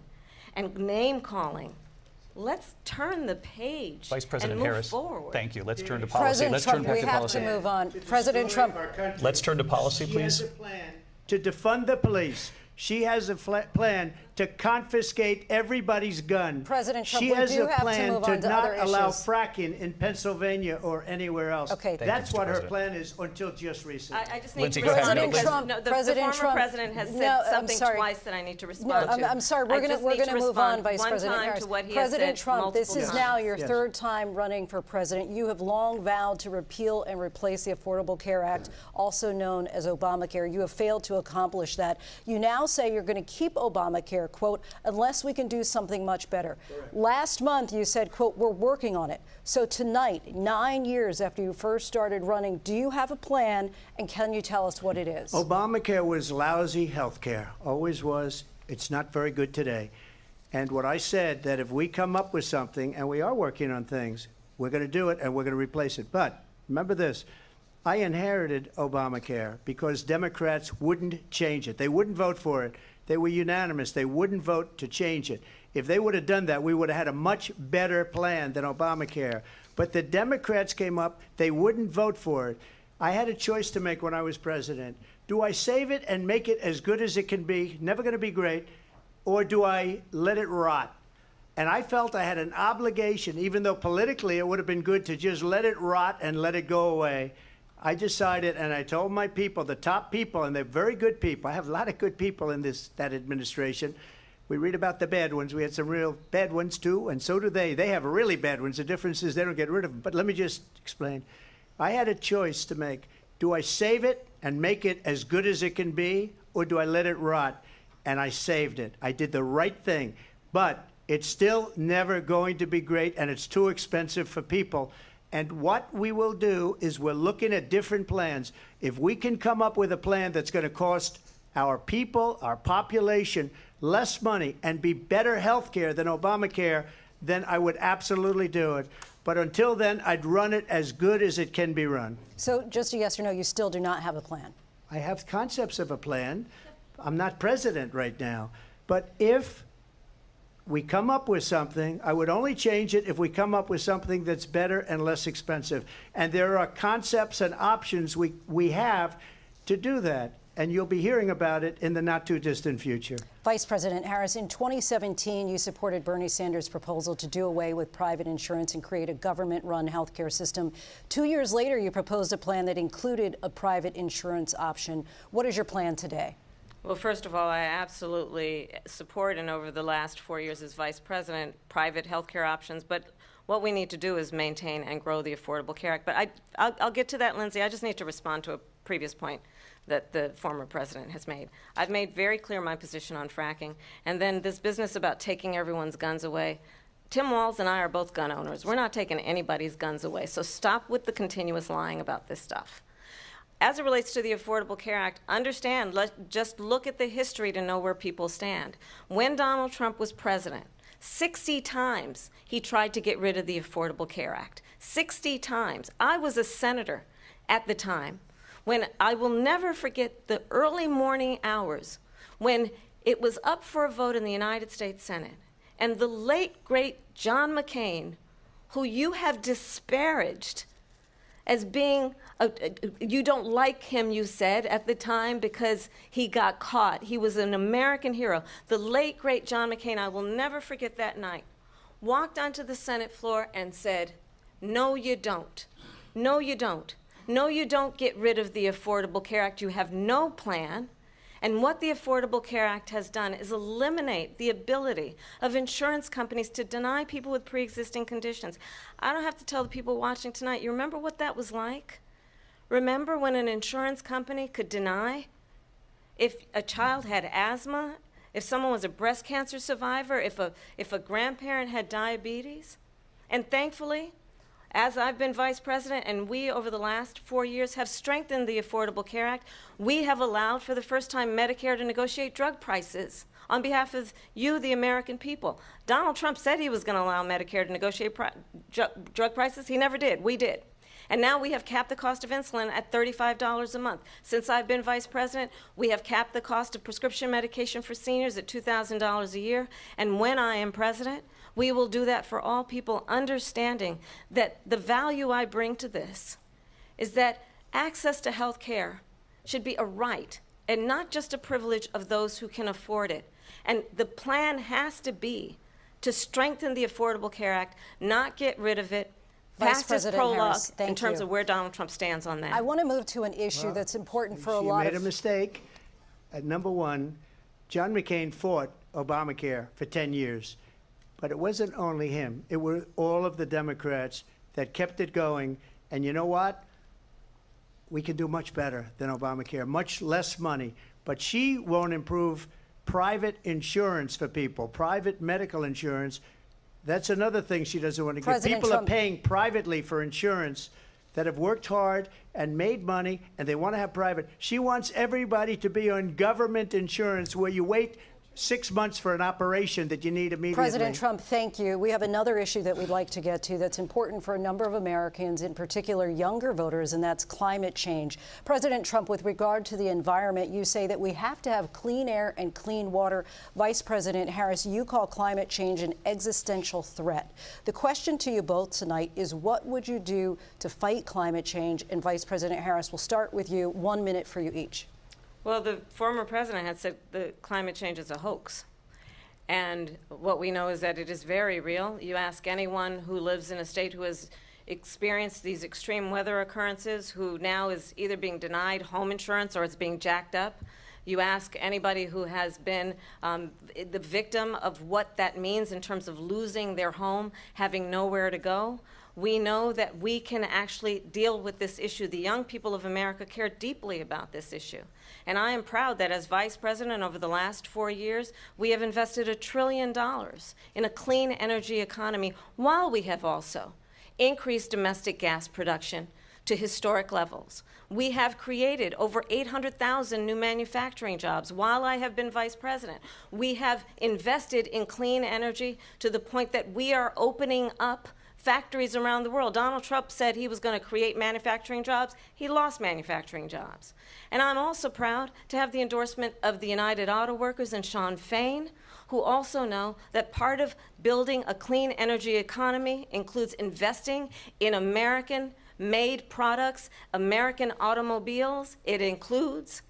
and name-calling. Let's turn the page Vice President and move Harris, forward. thank you. Let's turn to policy. President Let's Trump, turn back we to have policy. to move on. President Trump. Let's turn to policy, She please. has a plan to defund the police. She has a plan to confiscate everybody's gun. President Trump, she we has do a have to plan move on to not other allow issues. fracking in Pennsylvania or anywhere else. Okay. Thank That's you, Mr. what her President. plan is until just recently. I just need Lindsay, to go ahead. respond President because Trump, no, the President former Trump, president has said no, I'm something sorry. twice that I need to No, respond to. I'm sorry. We're I just going need to move on, Vice one President time Harris. to what he President has said Trump, this multiple is times. now your Yes. third time running for president. You have long vowed to repeal and replace the Affordable Care Act, also known as Obamacare. You have failed to accomplish that. You now say you're going to keep Obamacare, quote, unless we can do something much better. Correct. Last month you said, quote, we're working on it. So tonight, 9 years after you first started running, do you have a plan, and can you tell us what it is? Obamacare was lousy health care, always was. It's not very good today. And what I said, that if we come up with something, and we are working on things, we're going to do it and we're going to replace it. But remember this, I inherited Obamacare because Democrats wouldn't change it. They wouldn't vote for it. They were unanimous. They wouldn't vote to change it. If they would have done that, we would have had a much better plan than Obamacare. But the Democrats came up, they wouldn't vote for it. I had a choice to make when I was president. Do I save it and make it as good as it can be, never going to be great, or do I let it rot? And I felt I had an obligation, even though politically it would have been good to just let it rot and let it go away. I decided, and I told my people, the top people, and they're very good people. I have a lot of good people in that administration. We read about the bad ones. We had some real bad ones, too, and so do they. They have really bad ones. The difference is they don't get rid of them. But let me just explain. I had a choice to make. Do I save it and make it as good as it can be, or do I let it rot? And I saved it. I did the right thing. But it's still never going to be great, and it's too expensive for people. And what we will do is we're looking at different plans. If we can come up with a plan that's going to cost our people, our population, less money and be better health care than Obamacare, then I would absolutely do it. But until then, I'd run it as good as it can be run. So just a yes or no, you still do not have a plan? I have concepts of a plan. I'm not president right now. But if we come up with something, I would only change it if we come up with something that's better and less expensive. And there are concepts and options we have to do that. And you'll be hearing about it in the not-too-distant future. Vice President Harris, in 2017, you supported Bernie Sanders' proposal to do away with private insurance and create a government-run health care system. 2 years later, you proposed a plan that included a private insurance option. What is your plan today? Well, first of all, I absolutely support, and over the last 4 years as vice president, private health care options. But what we need to do is maintain and grow the Affordable Care Act. But I'll get to that, Lindsay. I just need to respond to a previous point that the former president has made. I've made very clear my position on fracking. And then this business about taking everyone's guns away. Tim Walz and I are both gun owners. We're not taking anybody's guns away. So stop with the continuous lying about this stuff. As it relates to the Affordable Care Act, understand, just look at the history to know where people stand. When Donald Trump was president, 60 times he tried to get rid of the Affordable Care Act. 60 times. I was a senator at the time when I will never forget the early morning hours when it was up for a vote in the United States Senate. And the late, great John McCain, who you have disparaged as being, you don't like him, you said, at the time because he got caught. He was an American hero. The late, great John McCain, I will never forget that night, walked onto the Senate floor and said, no, you don't. No, you don't. No, you don't get rid of the Affordable Care Act. You have no plan. And what the Affordable Care Act has done is eliminate the ability of insurance companies to deny people with pre-existing conditions. I don't have to tell the people watching tonight, you remember what that was like? Remember when an insurance company could deny if a child had asthma, if someone was a breast cancer survivor, if a grandparent had diabetes? And thankfully, as I've been vice president, and we over the last 4 years have strengthened the Affordable Care Act, we have allowed for the first time Medicare to negotiate drug prices on behalf of you, the American people. Donald Trump said he was going to allow Medicare to negotiate drug prices. He never did. We did. And now we have capped the cost of insulin at $35 a month. Since I've been vice president, we have capped the cost of prescription medication for seniors at $2,000 a year. And when I am president, we will do that for all people, understanding that the value I bring to this is that access to health care should be a right and not just a privilege of those who can afford it. And the plan has to be to strengthen the Affordable Care Act, not get rid of it, Vice pass as President prologue Harris, in terms you. of where Donald Trump stands on that. I want to move to an issue that's important for a lot You of... made a mistake. Number one, John McCain fought Obamacare for 10 years. But it wasn't only him. It were all of the Democrats that kept it going. And you know what? We can do much better than Obamacare, much less money. But she won't improve private insurance for people, private medical insurance. That's another thing she doesn't want to give. People Trump are paying privately for insurance that have worked hard and made money, and they want to have private. She wants everybody to be on government insurance where you wait 6 months for an operation that you need immediately. President Trump, thank you. We have another issue that we'd like to get to that's important for a number of Americans, in particular younger voters, and that's climate change. President Trump, with regard to the environment, you say that we have to have clean air and clean water. Vice President Harris, you call climate change an existential threat. The question to you both tonight is, what would you do to fight climate change? And Vice President Harris, we'll start with you. 1 minute for you each. Well, the former president had said that climate change is a hoax. And what we know is that it is very real. You ask anyone who lives in a state who has experienced these extreme weather occurrences, who now is either being denied home insurance or it's being jacked up. You ask anybody who has been the victim of what that means in terms of losing their home, having nowhere to go. We know that we can actually deal with this issue. The young people of America care deeply about this issue. And I am proud that as Vice President over the last 4 years, we have invested $1 trillion in a clean energy economy, while we have also increased domestic gas production to historic levels. We have created over 800,000 new manufacturing jobs while I have been Vice President. We have invested in clean energy to the point that we are opening up factories around the world. Donald Trump said he was going to create manufacturing jobs. He lost manufacturing jobs. And I'm also proud to have the endorsement of the United Auto Workers and Sean Fain, who also know that part of building a clean energy economy includes investing in American-made products, American automobiles. It includes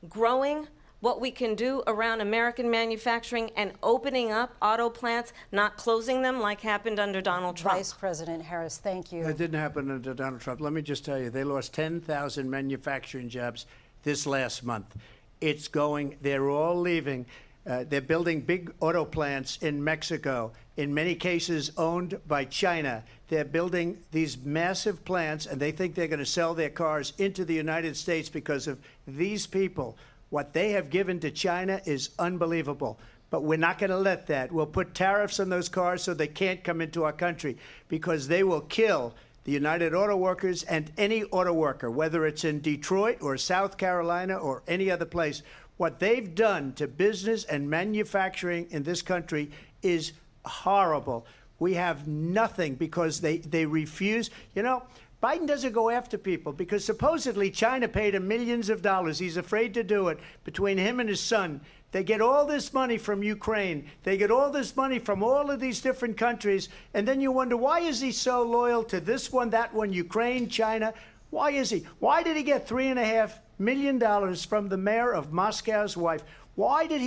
growing what we can do around American manufacturing and opening up auto plants, not closing them like happened under Donald Trump. Vice President Harris, thank you. That didn't happen under Donald Trump. Let me just tell you, they lost 10,000 manufacturing jobs this last month. It's going, they're all leaving. They're building big auto plants in Mexico, in many cases owned by China. They're building these massive plants, and they think they're going to sell their cars into the United States because of these people. What they have given to China is unbelievable. But we're not going to let that. We'll put tariffs on those cars so they can't come into our country, because they will kill the United Auto Workers and any auto worker, whether it's in Detroit or South Carolina or any other place. What they've done to business and manufacturing in this country is horrible. We have nothing because they refuse. You know, Biden doesn't go after people because supposedly China paid him millions of dollars. He's afraid to do it. Between him and his son, they get all this money from Ukraine. They get all this money from all of these different countries. And then you wonder, why is he so loyal to this one, that one, Ukraine, China? Why is he? Why did he get $3.5 million from the mayor of Moscow's wife? Why did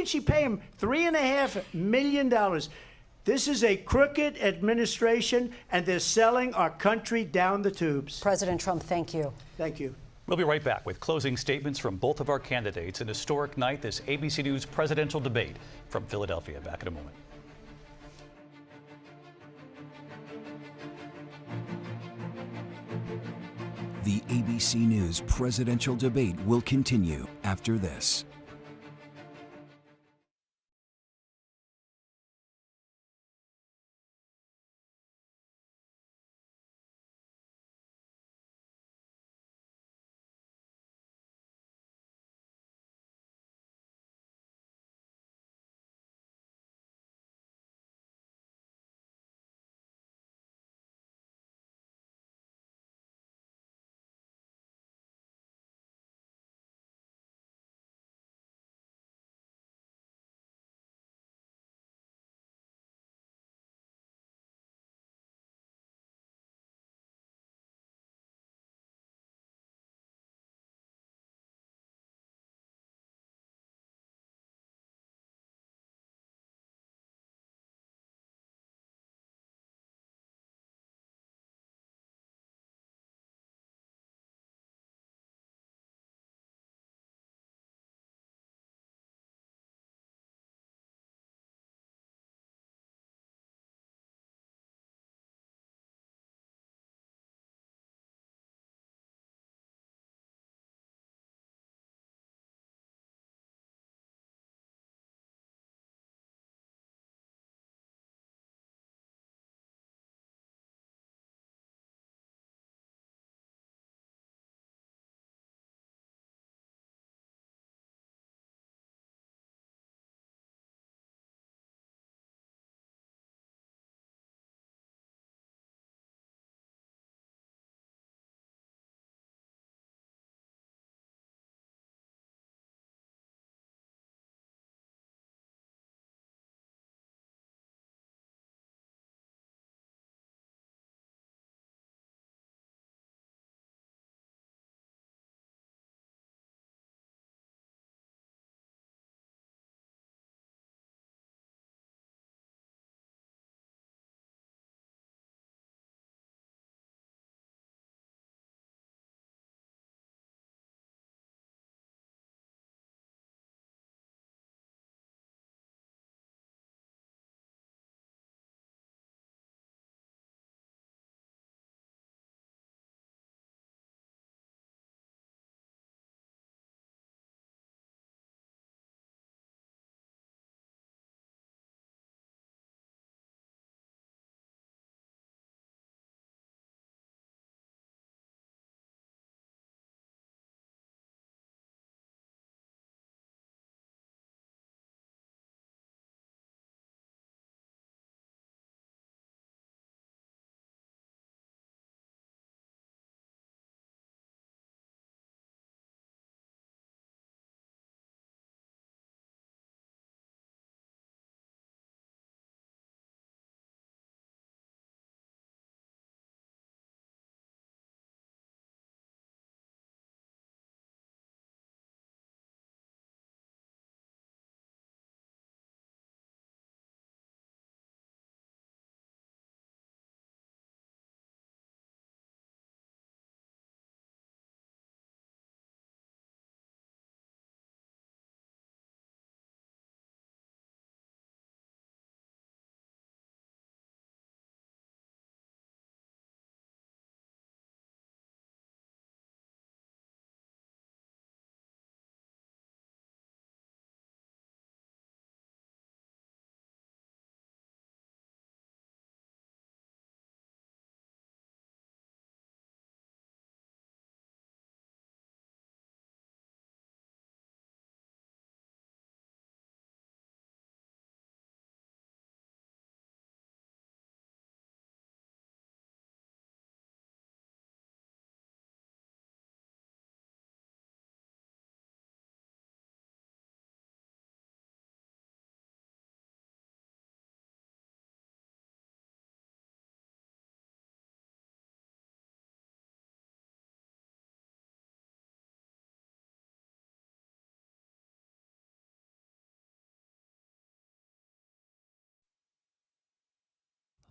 she pay him $3.5 million? This is a crooked administration, and they're selling our country down the tubes. President Trump, thank you. Thank you. We'll be right back with closing statements from both of our candidates. An historic night, this ABC News presidential debate from Philadelphia. Back in a moment. The ABC News presidential debate will continue after this.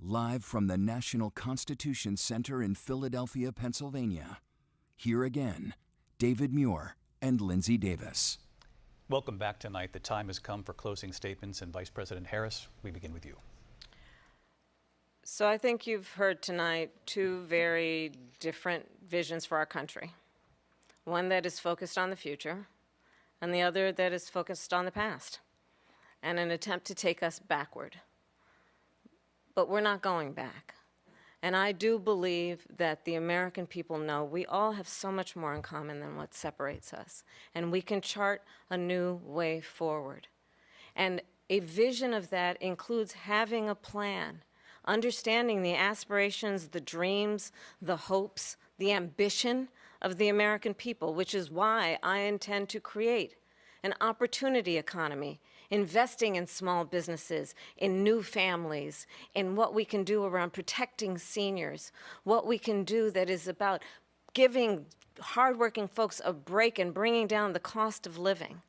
Live from the National Constitution Center in Philadelphia, Pennsylvania. Here again, David Muir and Lindsay Davis. Welcome back tonight. The time has come for closing statements, and Vice President Harris, we begin with you. So I think you've heard tonight two very different visions for our country. One that is focused on the future, and the other that is focused on the past, and an attempt to take us backward. But we're not going back. And I do believe that the American people know we all have so much more in common than what separates us. And we can chart a new way forward. And a vision of that includes having a plan, understanding the aspirations, the dreams, the hopes, the ambition of the American people, which is why I intend to create an opportunity economy, investing in small businesses, in new families, in what we can do around protecting seniors, what we can do that is about giving hardworking folks a break and bringing down the cost of living.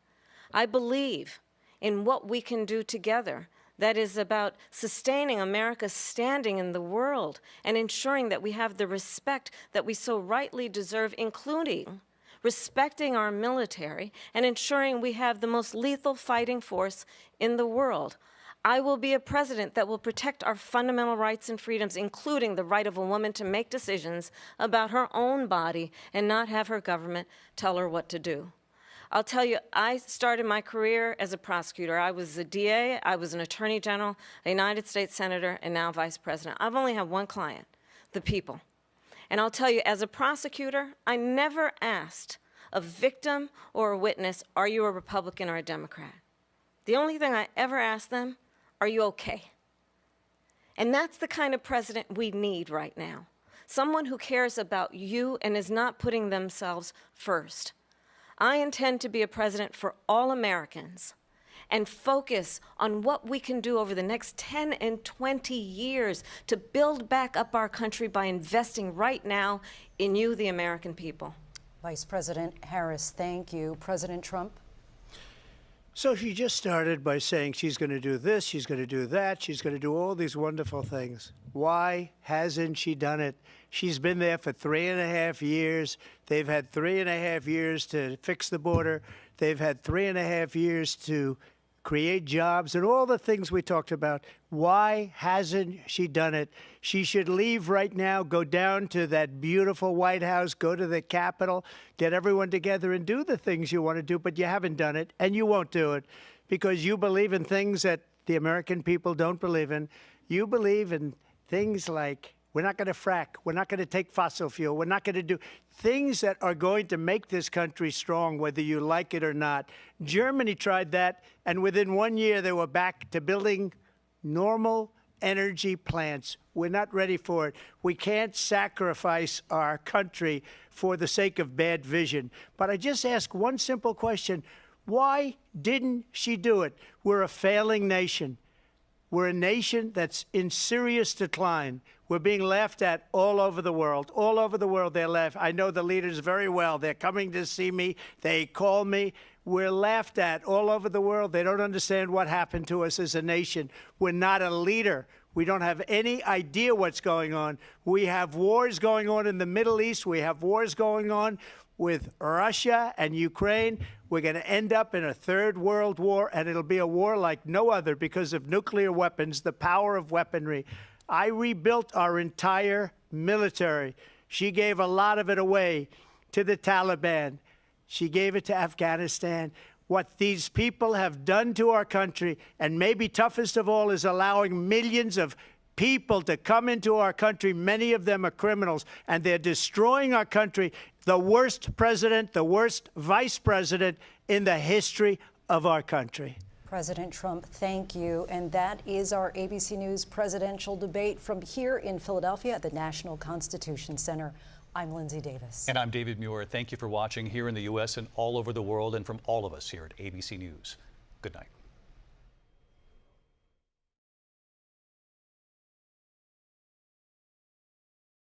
I believe in what we can do together that is about sustaining America's standing in the world and ensuring that we have the respect that we so rightly deserve, including respecting our military and ensuring we have the most lethal fighting force in the world. I will be a president that will protect our fundamental rights and freedoms, including the right of a woman to make decisions about her own body and not have her government tell her what to do. I'll tell you, I started my career as a prosecutor. I was a DA, I was an attorney general, a United States senator, and now vice president. I've only had one client, the people. And I'll tell you, as a prosecutor, I never asked a victim or a witness, are you a Republican or a Democrat? The only thing I ever asked them, are you okay? And that's the kind of president we need right now. Someone who cares about you and is not putting themselves first. I intend to be a president for all Americans and focus on what we can do over the next 10 and 20 years to build back up our country by investing right now in you, the American people. Vice President Harris, thank you. President Trump? So she just started by saying she's going to do this, she's going to do that, she's going to do all these wonderful things. Why hasn't she done it? She's been there for 3.5 years. They've had 3.5 years to fix the border. They've had 3.5 years to create jobs and all the things we talked about. Why hasn't she done it? She should leave right now, go down to that beautiful White House, go to the Capitol, get everyone together and do the things you want to do, but you haven't done it, and you won't do it because you believe in things that the American people don't believe in. You believe in things like we're not going to frack, we're not going to take fossil fuel, we're not going to do things that are going to make this country strong, whether you like it or not. Germany tried that, and within 1 year they were back to building normal energy plants. We're not ready for it. We can't sacrifice our country for the sake of bad vision. But I just ask one simple question. Why didn't she do it? We're a failing nation. We're a nation that's in serious decline. We're being laughed at all over the world. All over the world, they're laughed. I know the leaders very well. They're coming to see me. They call me. We're laughed at all over the world. They don't understand what happened to us as a nation. We're not a leader. We don't have any idea what's going on. We have wars going on in the Middle East. We have wars going on with Russia and Ukraine. We're going to end up in a third world war, and it'll be a war like no other because of nuclear weapons, the power of weaponry. I rebuilt our entire military. She gave a lot of it away to the Taliban. She gave it to Afghanistan. What these people have done to our country, and maybe toughest of all, is allowing millions of people to come into our country. Many of them are criminals, and they're destroying our country. The worst president, the worst vice president in the history of our country. President Trump, thank you. And that is our ABC News presidential debate from here in Philadelphia at the National Constitution Center. I'm Lindsay Davis. And I'm David Muir. Thank you for watching here in the U.S. and all over the world, and from all of us here at ABC News. Good night.